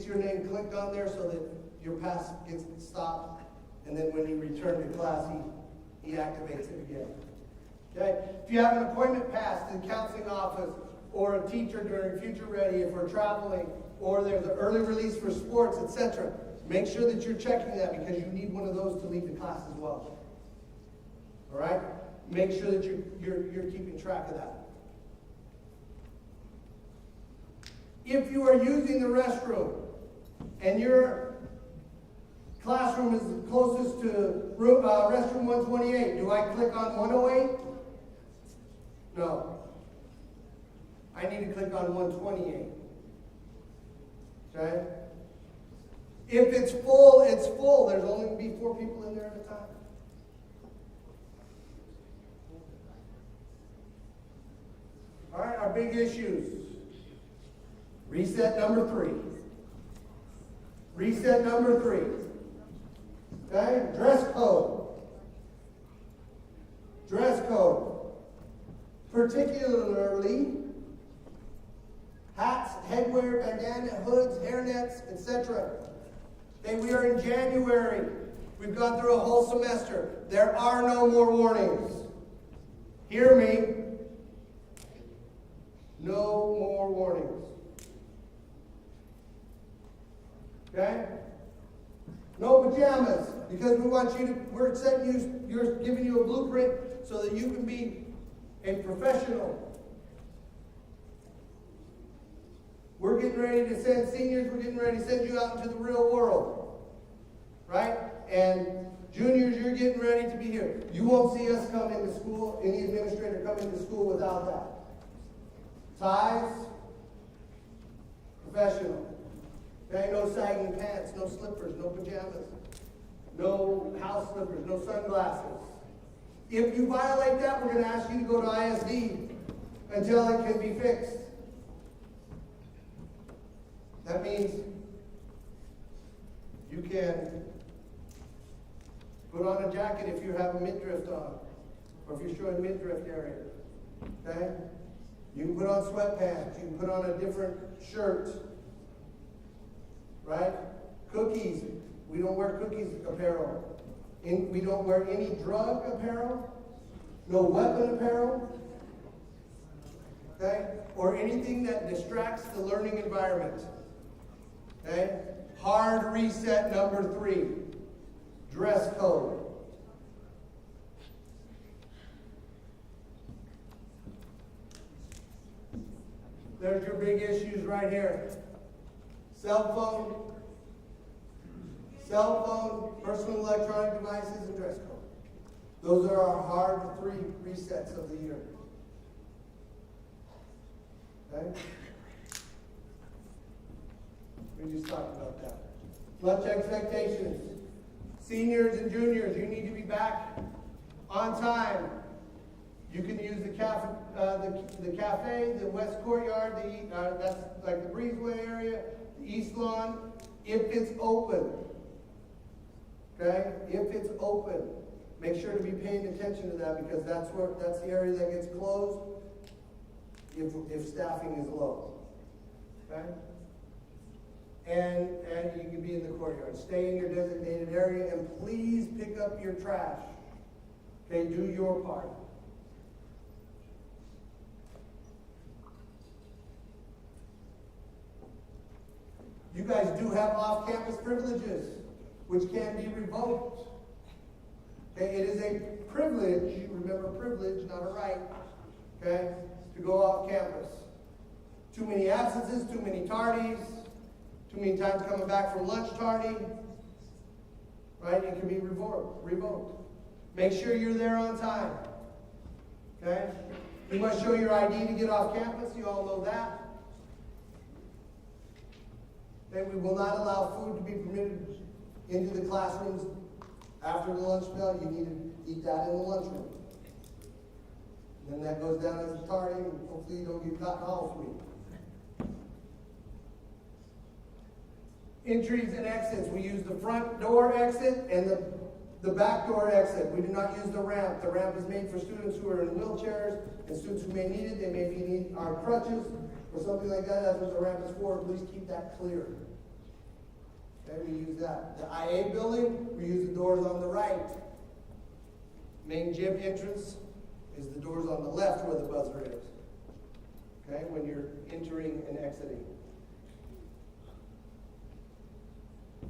your name clicked on there so that your pass gets stopped. And then when you return to class, he activates it again. Okay? If you have an appointment pass to the counseling office or a teacher during Future Ready, if we're traveling, or there's an early release for sports, etc., make sure that you're checking that, because you need one of those to leave the class as well. All right? Make sure that you're keeping track of that. If you are using the restroom and you're classroom is closest to restroom 128. Do I click on 108? No. I need to click on 128. Okay? If it's full, it's full. There's only going to be 4 people in there at a time. All right, our big issues. Reset number 3. Reset number 3. Okay? Dress code. Dress code. Particularly hats, headwear, bandana, hoods, hairnets, etc. Okay, we are in January. We've gone through a whole semester. There are no more warnings. Hear me. No more warnings. Okay? No pajamas, because we want you to, we're setting you, you're giving you a blueprint so that you can be a professional. We're getting ready to send seniors, we're getting ready to send you out into the real world. Right? And juniors, you're getting ready to be here. You won't see us come into school, any administrator come into school without that. Ties, professional. Okay, no sagging pants, no slippers, no pajamas, no house slippers, no sunglasses. If you violate that, we're going to ask you to go to ISD until it can be fixed. That means you can put on a jacket if you have a midriff on, or if you're showing midriff area. Okay? You can put on sweatpants. You can put on a different shirt. Right? Cookies. We don't wear cookies apparel. We don't wear any drug apparel. No weapon apparel. Okay? Or anything that distracts the learning environment. Okay? Hard reset number 3. Dress code. There's your big issues right here. Cell phone, personal electronic devices, and dress code. Those are our hard 3 resets of the year. Okay? We just talked about that. Lunch expectations. Seniors and juniors, you need to be back on time. You can use the cafe, the West Courtyard, that's like the Breezeway area, the East Lawn, if it's open. Okay? If it's open. Make sure to be paying attention to that because that's the area that gets closed if staffing is low. Okay? And you can be in the courtyard. Stay in your designated area and please pick up your trash. Okay, do your part. You guys do have off-campus privileges, which can be revoked. Okay, it is a privilege, remember privilege, not a right, okay, to go off campus. Too many absences, too many tardies, too many times coming back from lunch tardy, right, it can be revoked. Make sure you're there on time, okay? You must show your ID to get off campus, you all know that. Okay, we will not allow food to be permitted into the classrooms after the lunch bell. You need to eat that in the lunchroom. Then that goes down as a tardy, and hopefully you don't get caught in Hall Suite. Entries and exits. We use the front door exit and the back door exit. We do not use the ramp. The ramp is made for students who are in wheelchairs and students who may need it. They may need our crutches or something like that. That's what the ramp is for. Please keep that clear. Okay, we use that. The IA building, we use the doors on the right. Main gym entrance is the doors on the left where the buzzer is. Okay, when you're entering and exiting.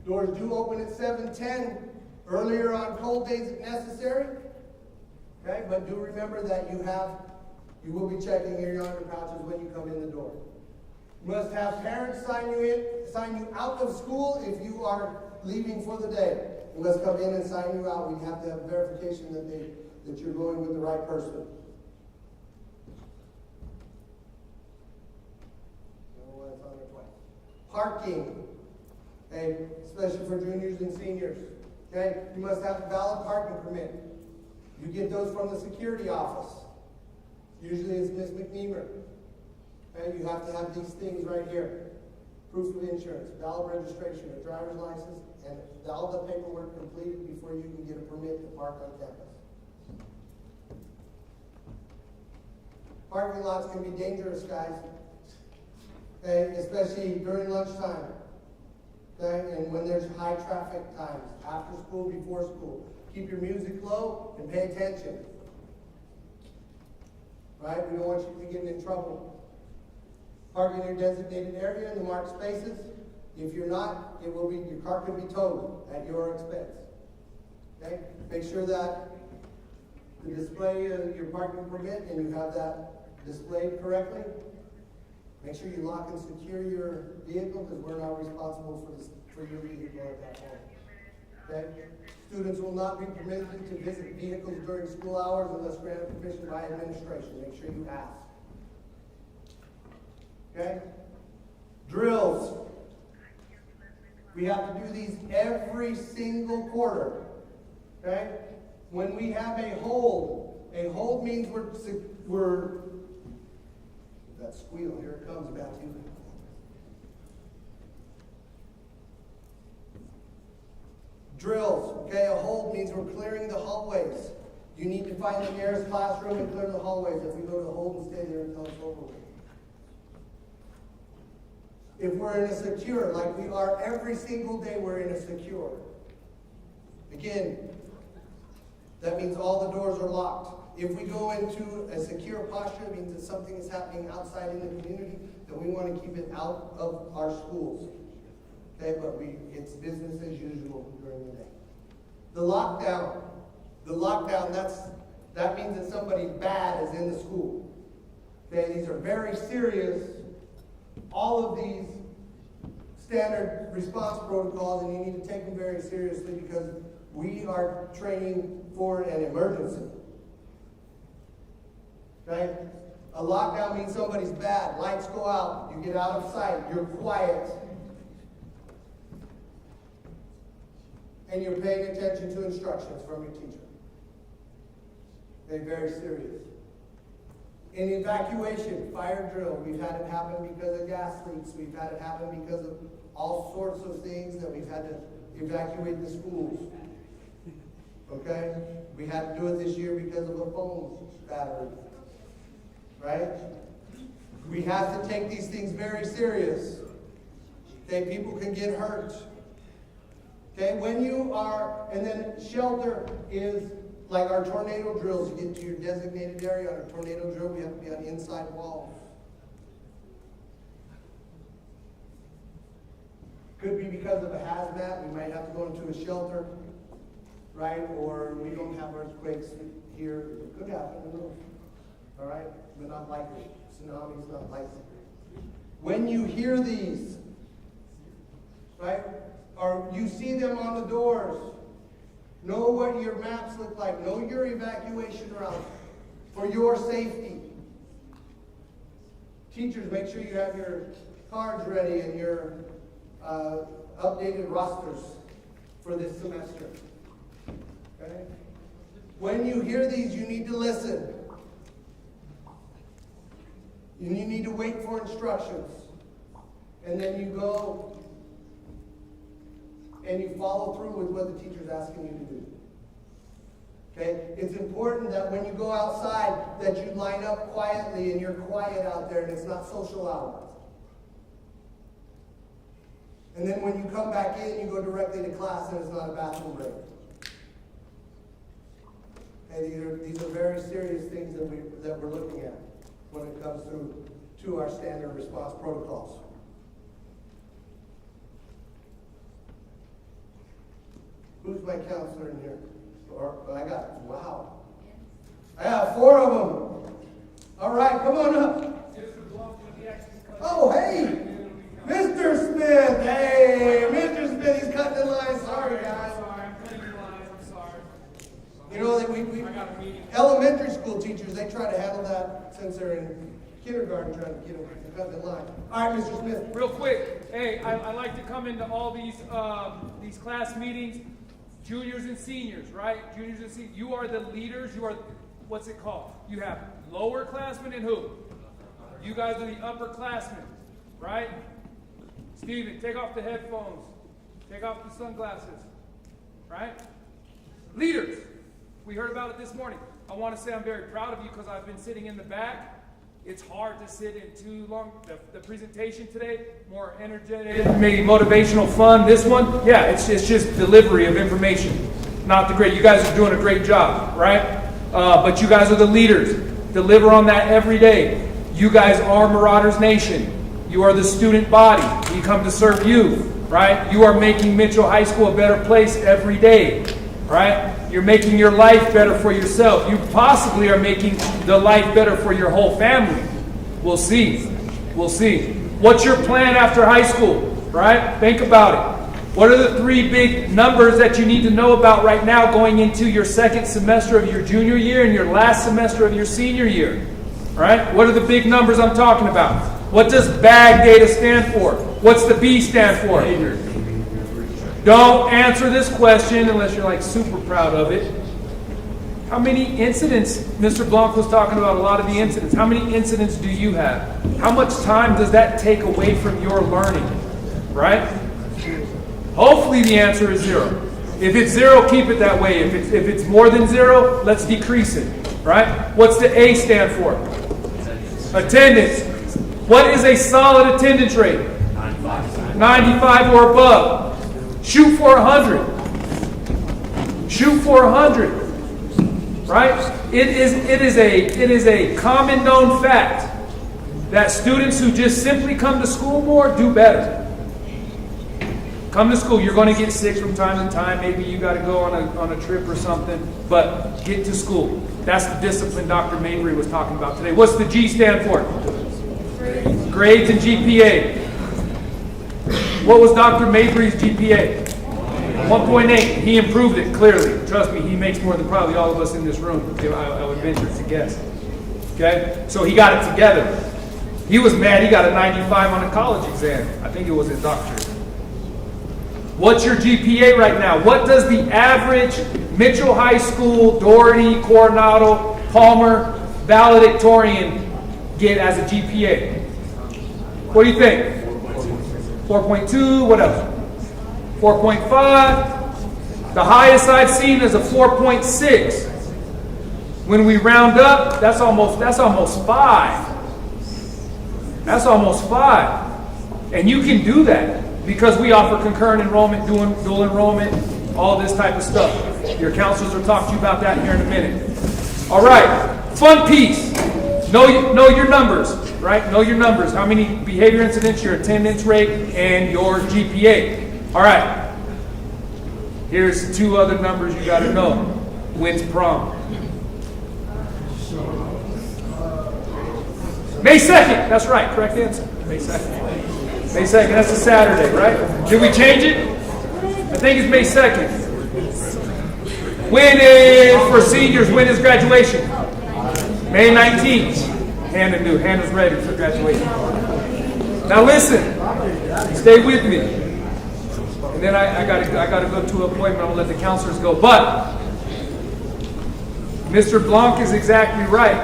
Doors do open at 7:10. Earlier on cold days if necessary. Okay, but do remember that you will be checking your yonder pouches when you come in the door. You must have parents sign you out of school if you are leaving for the day, they must come in and sign you out. We have to have verification that you're going with the right person. Parking, okay, especially for juniors and seniors. Okay, you must have a valid parking permit. You get those from the security office. Usually it's Ms. McNeemer. Okay, you have to have these things right here. Proof of insurance, valid registration, a driver's license, and all the paperwork completed before you can get a permit to park on campus. Parking lots can be dangerous, guys. Okay, especially during lunchtime. Okay, and when there's high traffic times, after school, before school. Keep your music low and pay attention. Right? We don't want you to get in trouble. Park in your designated area in the marked spaces. If you're not, your car could be towed at your expense. Okay? Make sure that the display of your parking permit and you have that displayed correctly. Make sure you lock and secure your vehicle because we're not responsible for your vehicle at that point. Okay? Students will not be permitted to visit vehicles during school hours unless granted permission by administration. Make sure you ask. Okay? Drills. We have to do these every single quarter. Okay? When we have a hold means we're that squeal, here it comes, Matthew. Drills, okay, a hold means we're clearing the hallways. You need to find the nearest classroom and clear the hallways. If we go to the hold and stay there until it's over with. If we're in a secure, like we are every single day, we're in a secure. Again, that means all the doors are locked. If we go into a secure posture, it means that something is happening outside in the community, then we want to keep it out of our schools. Okay, but it's business as usual during the day. The lockdown, that means that somebody bad is in the school. Okay, these are very serious. All of these standard response protocols, and you need to take them very seriously because we are training for an emergency. Okay? A lockdown means somebody's bad. Lights go out. You get out of sight. You're quiet. And you're paying attention to instructions from your teacher. They're very serious. In evacuation, fire drill, we've had it happen because of gas leaks. We've had it happen because of all sorts of things that we've had to evacuate the schools. Okay? We had to do it this year because of a phone battery. Right? We have to take these things very serious. Okay? People can get hurt. Okay? And then shelter is like our tornado drills. You get to your designated area on a tornado drill, we have to be on inside walls. Could be because of a hazmat. We might have to go into a shelter, right? Or we don't have earthquakes here. It could happen, who knows? All right? But not likely. Tsunamis, not likely. When you hear these, right? Or you see them on the doors, know what your maps look like. Know your evacuation route for your safety. Teachers, make sure you have your cards ready and your updated rosters for this semester. Okay? When you hear these, you need to listen. And you need to wait for instructions. And then you go and you follow through with what the teacher's asking you to do. Okay? It's important that when you go outside that you line up quietly and you're quiet out there and it's not social hours. And then when you come back in, you go directly to class and it's not a bathroom break. Okay, these are very serious things that we're looking at when it comes to our standard response protocols. Who's my counselor in here? I got 4 of them. All right, come on up. Oh, hey, Mr. Smith. Hey, Mr. Smith, he's cutting the lines have a meeting. Elementary school teachers, they try to handle that since they're in kindergarten, trying to get them to cut the line. All right, Mr. Smith. Real quick, hey, I like to come into all these class meetings, juniors and seniors, right? Juniors and seniors, you are the leaders, you are, what's it called? You have lower classmen and who? You guys are the upperclassmen, right? Steven, take off the headphones. Take off the sunglasses, right? Leaders, we heard about it this morning. I want to say I'm very proud of you because I've been sitting in the back. It's hard to sit in too long. The presentation today, more energetic, maybe motivational, fun. This one, yeah, it's just delivery of information. Not the great. You guys are doing a great job, right? But you guys are the leaders. Deliver on that every day. You guys are Marauders Nation. You are the student body. We come to serve you. Right? You are making Mitchell High School a better place every day. Right? You're making your life better for yourself. You possibly are making the life better for your whole family. We'll see. We'll see. What's your plan after high school? Right? Think about it. What are the 3 big numbers that you need to know about right now going into your second semester of your junior year and your last semester of your senior year? Right? What are the big numbers I'm talking about? What does BAG data stand for? What's the B stand for? Don't answer this question unless you're like super proud of it. How many incidents, Mr. Blanc was talking about a lot of the incidents. How many incidents do you have? How much time does that take away from your learning? Right? Hopefully the answer is 0. If it's 0, keep it that way. If it's more than 0, let's decrease it. Right? What's the A stand for? Attendance. What is a solid attendance rate? 95 or above. Shoot for 100. Shoot for 100. Right? It is a common known fact that students who just simply come to school more do better. Come to school. You're going to get sick from time to time. Maybe you got to go on a trip or something. But get to school. That's the discipline Dr. Mabry was talking about today. What's the G stand for? Grades and GPA. What was Dr. Mabry's GPA? 1.8. He improved it clearly. Trust me, he makes more than probably all of us in this room. I would venture to guess. Okay? So he got it together. He was mad he got a 95 on a college exam. I think it was his doctorate. What's your GPA right now? What does the average Mitchell High School, Doherty, Coronado, Palmer, valedictorian get as a GPA? What do you think? 4.2, what else? 4.5. The highest I've seen is a 4.6. When we round up, that's almost 5. That's almost 5. And you can do that because we offer concurrent enrollment, dual enrollment, all this type of stuff. Your counselors will talk to you about that here in a minute. All right, fun piece. Know your numbers, right? Know your numbers. How many behavior incidents, your attendance rate, and your GPA. All right. Here's 2 other numbers you got to know. When's prom? May 2nd. That's right. Correct answer. May 2nd. May 2nd. That's a Saturday, right? Did we change it? I think it's May 2nd. When is, for seniors, when is graduation? May 19th. Hannah knew. Hannah's ready for graduation. Now listen. Stay with me. And then I gotta go to an appointment. I'll let the counselors go. But Mr. Blanc is exactly right.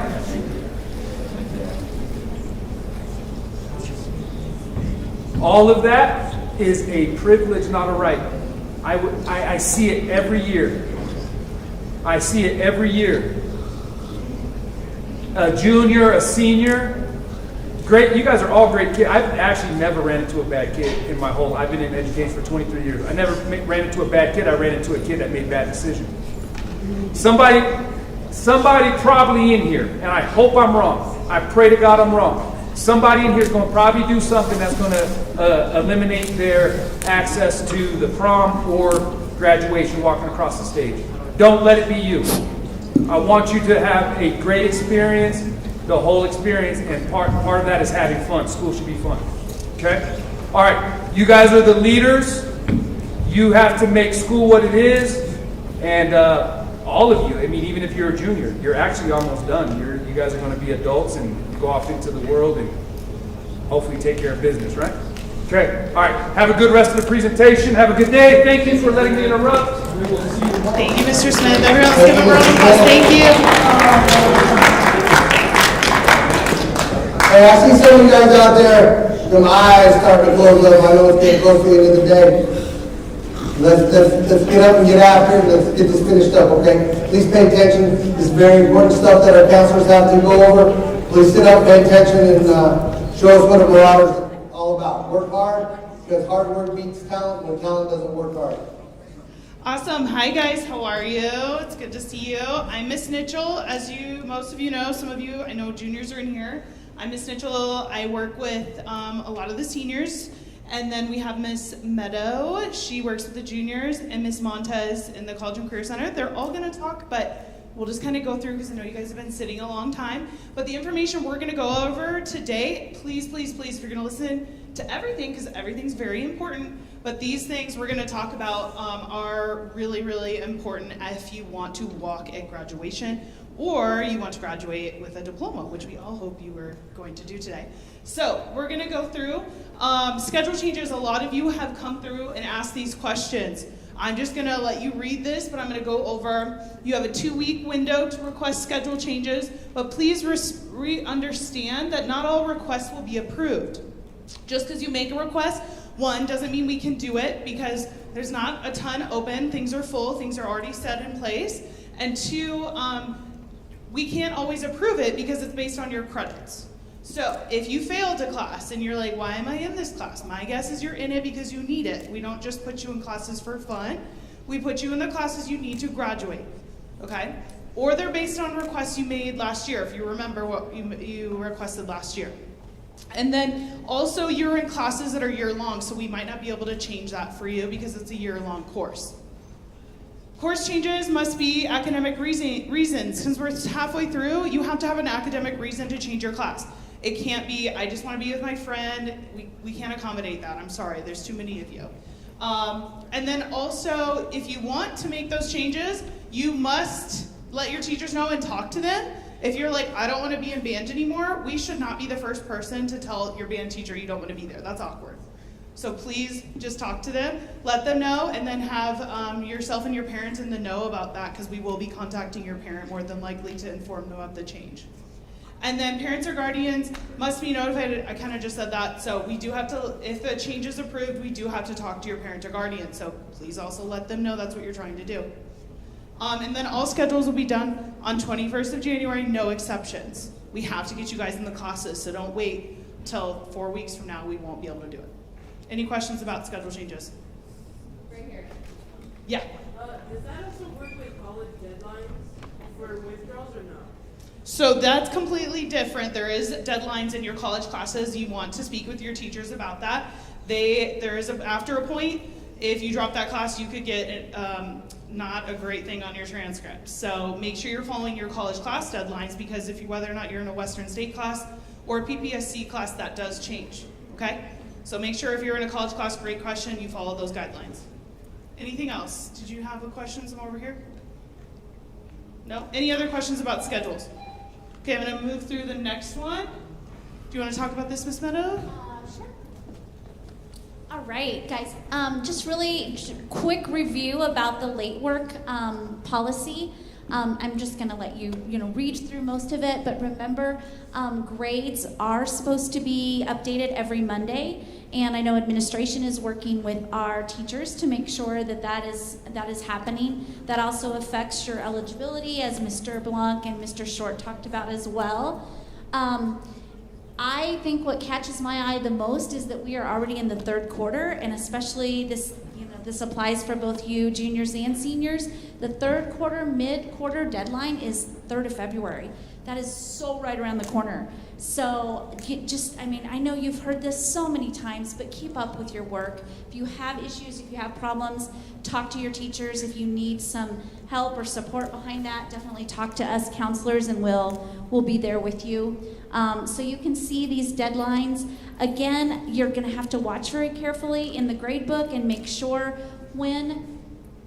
All of that is a privilege, not a right. I see it every year. I see it every year. A junior, a senior. Great, you guys are all great kids. I've actually never ran into a bad kid in my whole life. I've been in education for 23 years. I never ran into a bad kid. I ran into a kid that made bad decisions. Somebody probably in here, and I hope I'm wrong. I pray to God I'm wrong. Somebody in here is going to probably do something that's going to eliminate their access to the prom or graduation walking across the stage. Don't let it be you. I want you to have a great experience, the whole experience, and part of that is having fun. School should be fun. Okay? All right. You guys are the leaders. You have to make school what it is. And all of you, I mean, even if you're a junior, you're actually almost done. You guys are going to be adults and go off into the world and hopefully take care of business, right? Okay, all right. Have a good rest of the presentation. Have a good day. Thank you for letting me interrupt. We will see you tomorrow. Thank you, Mr. Smith. Everyone else give him a round of applause. Thank you. Hey, I see some of you guys out there, them eyes starting to close up. I know it's getting close to the end of the day. Let's get up and get after it. Let's get this finished up, okay? Please pay attention. This is very important stuff that our counselors have to go over. Please sit up, pay attention, and show us what a Marauder's all about. Work hard, because hard work beats talent when talent doesn't work hard. Awesome. Hi, guys. How are you? It's good to see you. I'm Miss Nitchell. As most of you know, some of you, I know juniors are in here. I'm Miss Nitchell. I work with a lot of the seniors. And then we have Miss Meadow. She works with the juniors. And Miss Montez in the College and Career Center. They're all going to talk, but we'll just kind of go through because I know you guys have been sitting a long time. But the information we're going to go over today, please, please, please, if you're going to listen to everything, because everything's very important, but these things we're going to talk about are really, really important if you want to walk at graduation or you want to graduate with a diploma, which we all hope you were going to do today. So we're going to go through schedule changes. A lot of you have come through and asked these questions. I'm just going to let you read this, but I'm going to go over. You have a 2-week window to request schedule changes, but please understand that not all requests will be approved. Just because you make a request, one, doesn't mean we can do it because there's not a ton open. Things are full. Things are already set in place. And two, we can't always approve it because it's based on your credits. So if you failed a class and you're like, why am I in this class? My guess is you're in it because you need it. We don't just put you in classes for fun. We put you in the classes you need to graduate, okay? Or they're based on requests you made last year, if you remember what you requested last year. And then also you're in classes that are year-long, so we might not be able to change that for you because it's a year-long course. Course changes must be academic reasons. Since we're halfway through, you have to have an academic reason to change your class. It can't be, I just want to be with my friend. We can't accommodate that. I'm sorry. There's too many of you. And then also, if you want to make those changes, you must let your teachers know and talk to them. If you're like, I don't want to be in band anymore, we should not be the first person to tell your band teacher you don't want to be there. That's awkward. So please just talk to them, let them know, and then have yourself and your parents in the know about that because we will be contacting your parent more than likely to inform them of the change. And then parents or guardians must be notified. I kind of just said that. So we do have to, if a change is approved, we do have to talk to your parent or guardian. So please also let them know that's what you're trying to do. And then all schedules will be done on 21st of January, no exceptions. We have to get you guys in the classes, so don't wait till 4 weeks from now. We won't be able to do it. Any questions about schedule changes? Right here. Yeah. Does that also work with college deadlines for withdrawals or no? So that's completely different. There is deadlines in your college classes. You want to speak with your teachers about that. There is after a point, if you drop that class, you could get not a great thing on your transcript. So make sure you're following your college class deadlines because whether or not you're in a Western State class or a PPSC class, that does change, okay? So make sure if you're in a college class, great question, you follow those guidelines. Anything else? Did you have a question from over here? No? Any other questions about schedules? Okay, I'm gonna move through the next one. Do you wanna talk about this, Ms. Meadow? Sure. All right, guys, just really quick review about the late work policy. I'm just gonna let you read through most of it, but remember, grades are supposed to be updated every Monday, and I know administration is working with our teachers to make sure that is happening. That also affects your eligibility, as Mr. Blanc and Mr. Short talked about as well. I think what catches my eye the most is that we are already in the third quarter, and especially this applies for both you juniors and seniors. The third quarter, mid-quarter deadline is 3rd of February. That is so right around the corner. So I know you've heard this so many times, but keep up with your work. If you have issues, if you have problems, talk to your teachers. If you need some help or support behind that, definitely talk to us counselors, and we'll be there with you. So you can see these deadlines. Again, you're going to have to watch very carefully in the grade book and make sure when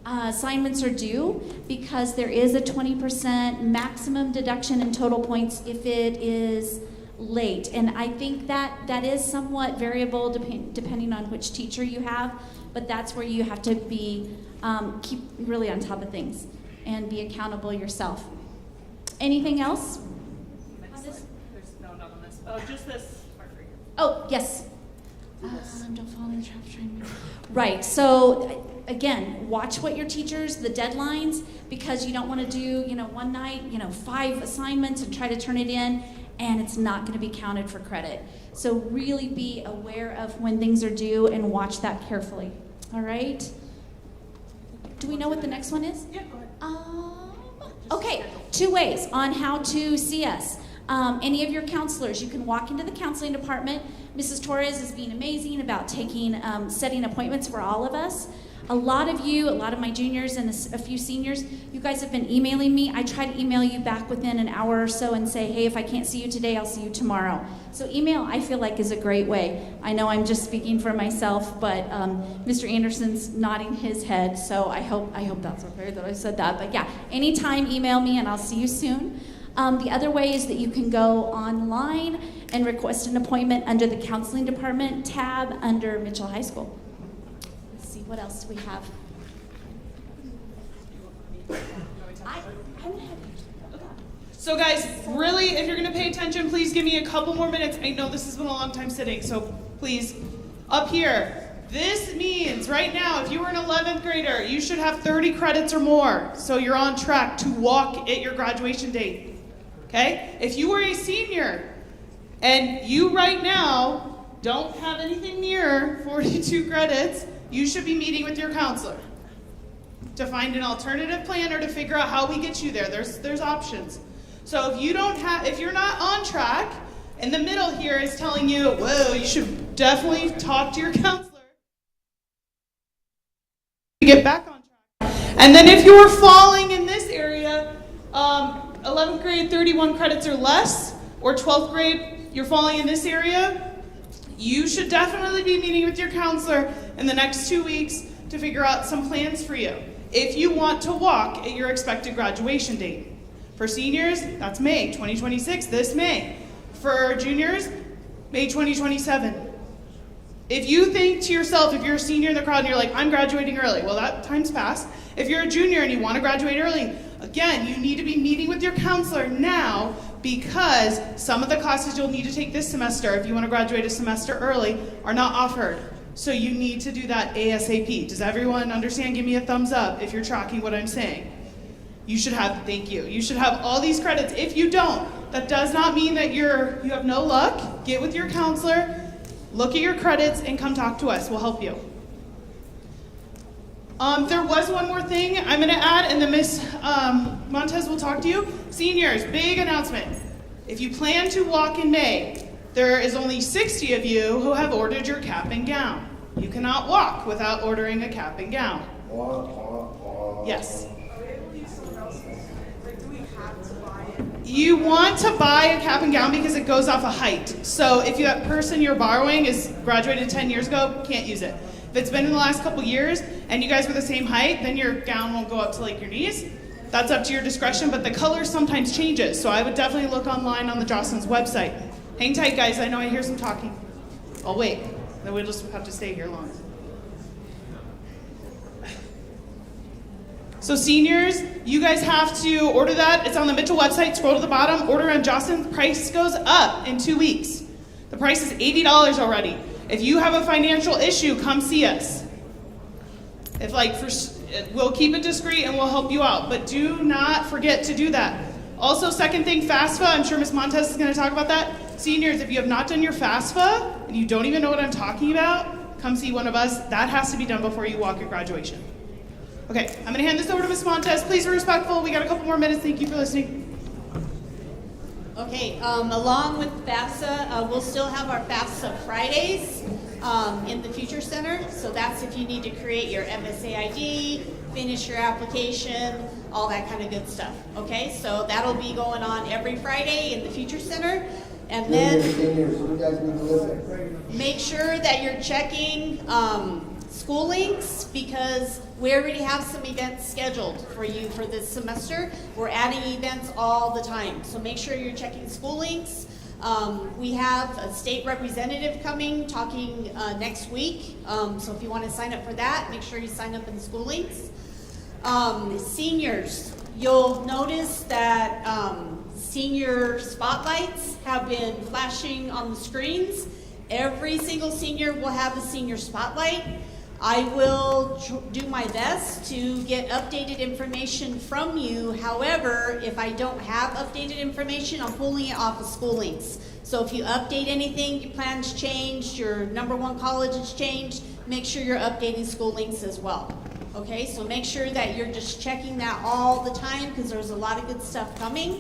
assignments are due, because there is a 20% maximum deduction in total points if it is late. And I think that is somewhat variable depending on which teacher you have, but that's where you have to be keep really on top of things and be accountable yourself. Anything else? There's no, not on this. Oh, just this part right here. Oh, yes. Don't fall in the trap of trying to... Right, so again, watch what your teachers, the deadlines, because you don't want to do, one night, 5 assignments and try to turn it in, and it's not going to be counted for credit. So really be aware of when things are due and watch that carefully. All right? Do we know what the next one is? Yeah, go ahead. Okay, 2 ways on how to see us. Any of your counselors, you can walk into the counseling department. Mrs. Torres is being amazing about setting appointments for all of us. A lot of my juniors and a few seniors, you guys have been emailing me. I try to email you back within an hour or so and say, hey, if I can't see you today, I'll see you tomorrow. So email, I feel like, is a great way. I know I'm just speaking for myself, but Mr. Anderson's nodding his head, so I hope that's okay that I said that. But yeah, anytime, email me, and I'll see you soon. The other way is that you can go online and request an appointment under the Counseling Department tab under Mitchell High School. Let's see, what else do we have? So guys, really, if you're going to pay attention, please give me a couple more minutes. I know this has been a long time sitting, so please, up here. This means right now, if you were an 11th grader, you should have 30 credits or more, so you're on track to walk at your graduation date. Okay? If you were a senior and you right now don't have anything near 42 credits, you should be meeting with your counselor to find an alternative plan or to figure out how we get you there. There's options. So if you're not on track, in the middle here is telling you, whoa, you should definitely talk to your counselor to get back on track. And then if you're falling in this area, 11th grade, 31 credits or less, or 12th grade, you're falling in this area, you should definitely be meeting with your counselor in the next 2 weeks to figure out some plans for you if you want to walk at your expected graduation date. For seniors, that's May 2026, this May. For juniors, May 2027. If you think to yourself, if you're a senior in the crowd and you're like, I'm graduating early, well, that time's passed. If you're a junior and you want to graduate early, again, you need to be meeting with your counselor now, because some of the classes you'll need to take this semester, if you want to graduate a semester early, are not offered. So you need to do that ASAP. Does everyone understand? Give me a thumbs up if you're tracking what I'm saying. You should have all these credits. If you don't, that does not mean that you have no luck. Get with your counselor, look at your credits, and come talk to us. We'll help you. There was one more thing I'm going to add, and then Ms. Montez will talk to you. Seniors, big announcement. If you plan to walk in May, there is only 60 of you who have ordered your cap and gown. You cannot walk without ordering a cap and gown. Yes. You want to buy a cap and gown because it goes off a height. So if that person you're borrowing is graduated 10 years ago, can't use it. If it's been in the last couple years and you guys were the same height, then your gown won't go up to like your knees. That's up to your discretion, but the color sometimes changes. So I would definitely look online on the Jocelyn's website. Hang tight, guys. I know I hear some talking. I'll wait. Then we'll just have to stay here long. So seniors, you guys have to order that. It's on the Mitchell website. Scroll to the bottom. Order on Jocelyn. Price goes up in 2 weeks. The price is $80 already. If you have a financial issue, come see us. We'll keep it discreet and we'll help you out. But do not forget to do that. Also, second thing, FAFSA. I'm sure Ms. Montez is going to talk about that. Seniors, if you have not done your FAFSA and you don't even know what I'm talking about, come see one of us. That has to be done before you walk at graduation. Okay, I'm going to hand this over to Ms. Montez. Please be respectful. We got a couple more minutes. Thank you for listening. Okay, along with FAFSA, we'll still have our FAFSA Fridays in the Future Center. So that's if you need to create your FSAID, finish your application, all that kind of good stuff. Okay, so that'll be going on every Friday in the Future Center. And then Seniors, you guys need to listen. make sure that you're checking School Links, because we already have some events scheduled for you for this semester. We're adding events all the time, so make sure you're checking School Links. We have a state representative coming, talking next week, so if you want to sign up for that, make sure you sign up in School Links. Seniors, you'll notice that senior spotlights have been flashing on the screens. Every single senior will have a senior spotlight. I will do my best to get updated information from you. However, if I don't have updated information, I'm pulling it off of School Links. So if you update anything, your plan's changed, your #1 college has changed, make sure you're updating School Links as well. Okay, so make sure that you're just checking that all the time because there's a lot of good stuff coming.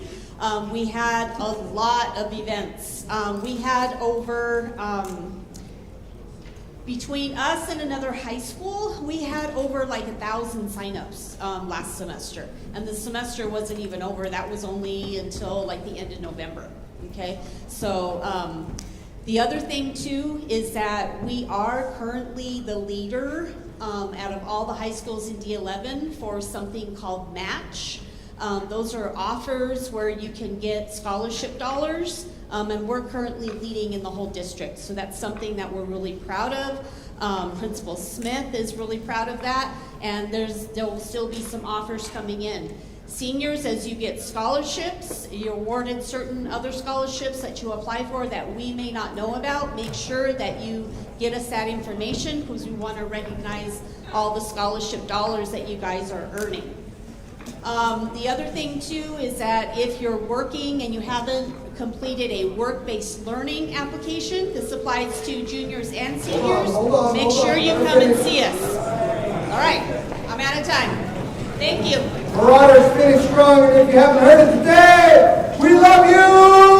We had a lot of events. We had over, between us and another high school, we had over like 1,000 signups last semester. And the semester wasn't even over. That was only until like the end of November. Okay, so the other thing too is that we are currently the leader out of all the high schools in D11 for something called Match. Those are offers where you can get scholarship dollars, and we're currently leading in the whole district. So that's something that we're really proud of. Principal Smith is really proud of that, and there will still be some offers coming in. Seniors, as you get scholarships, you're awarded certain other scholarships that you apply for that we may not know about. Make sure that you get us that information because we want to recognize all the scholarship dollars that you guys are earning. The other thing too is that if you're working and you haven't completed a work-based learning application, this applies to juniors and seniors, make sure you come and see us. All right, I'm out of time. Thank you. Marauders finish strong, and if you haven't heard it today, we love you!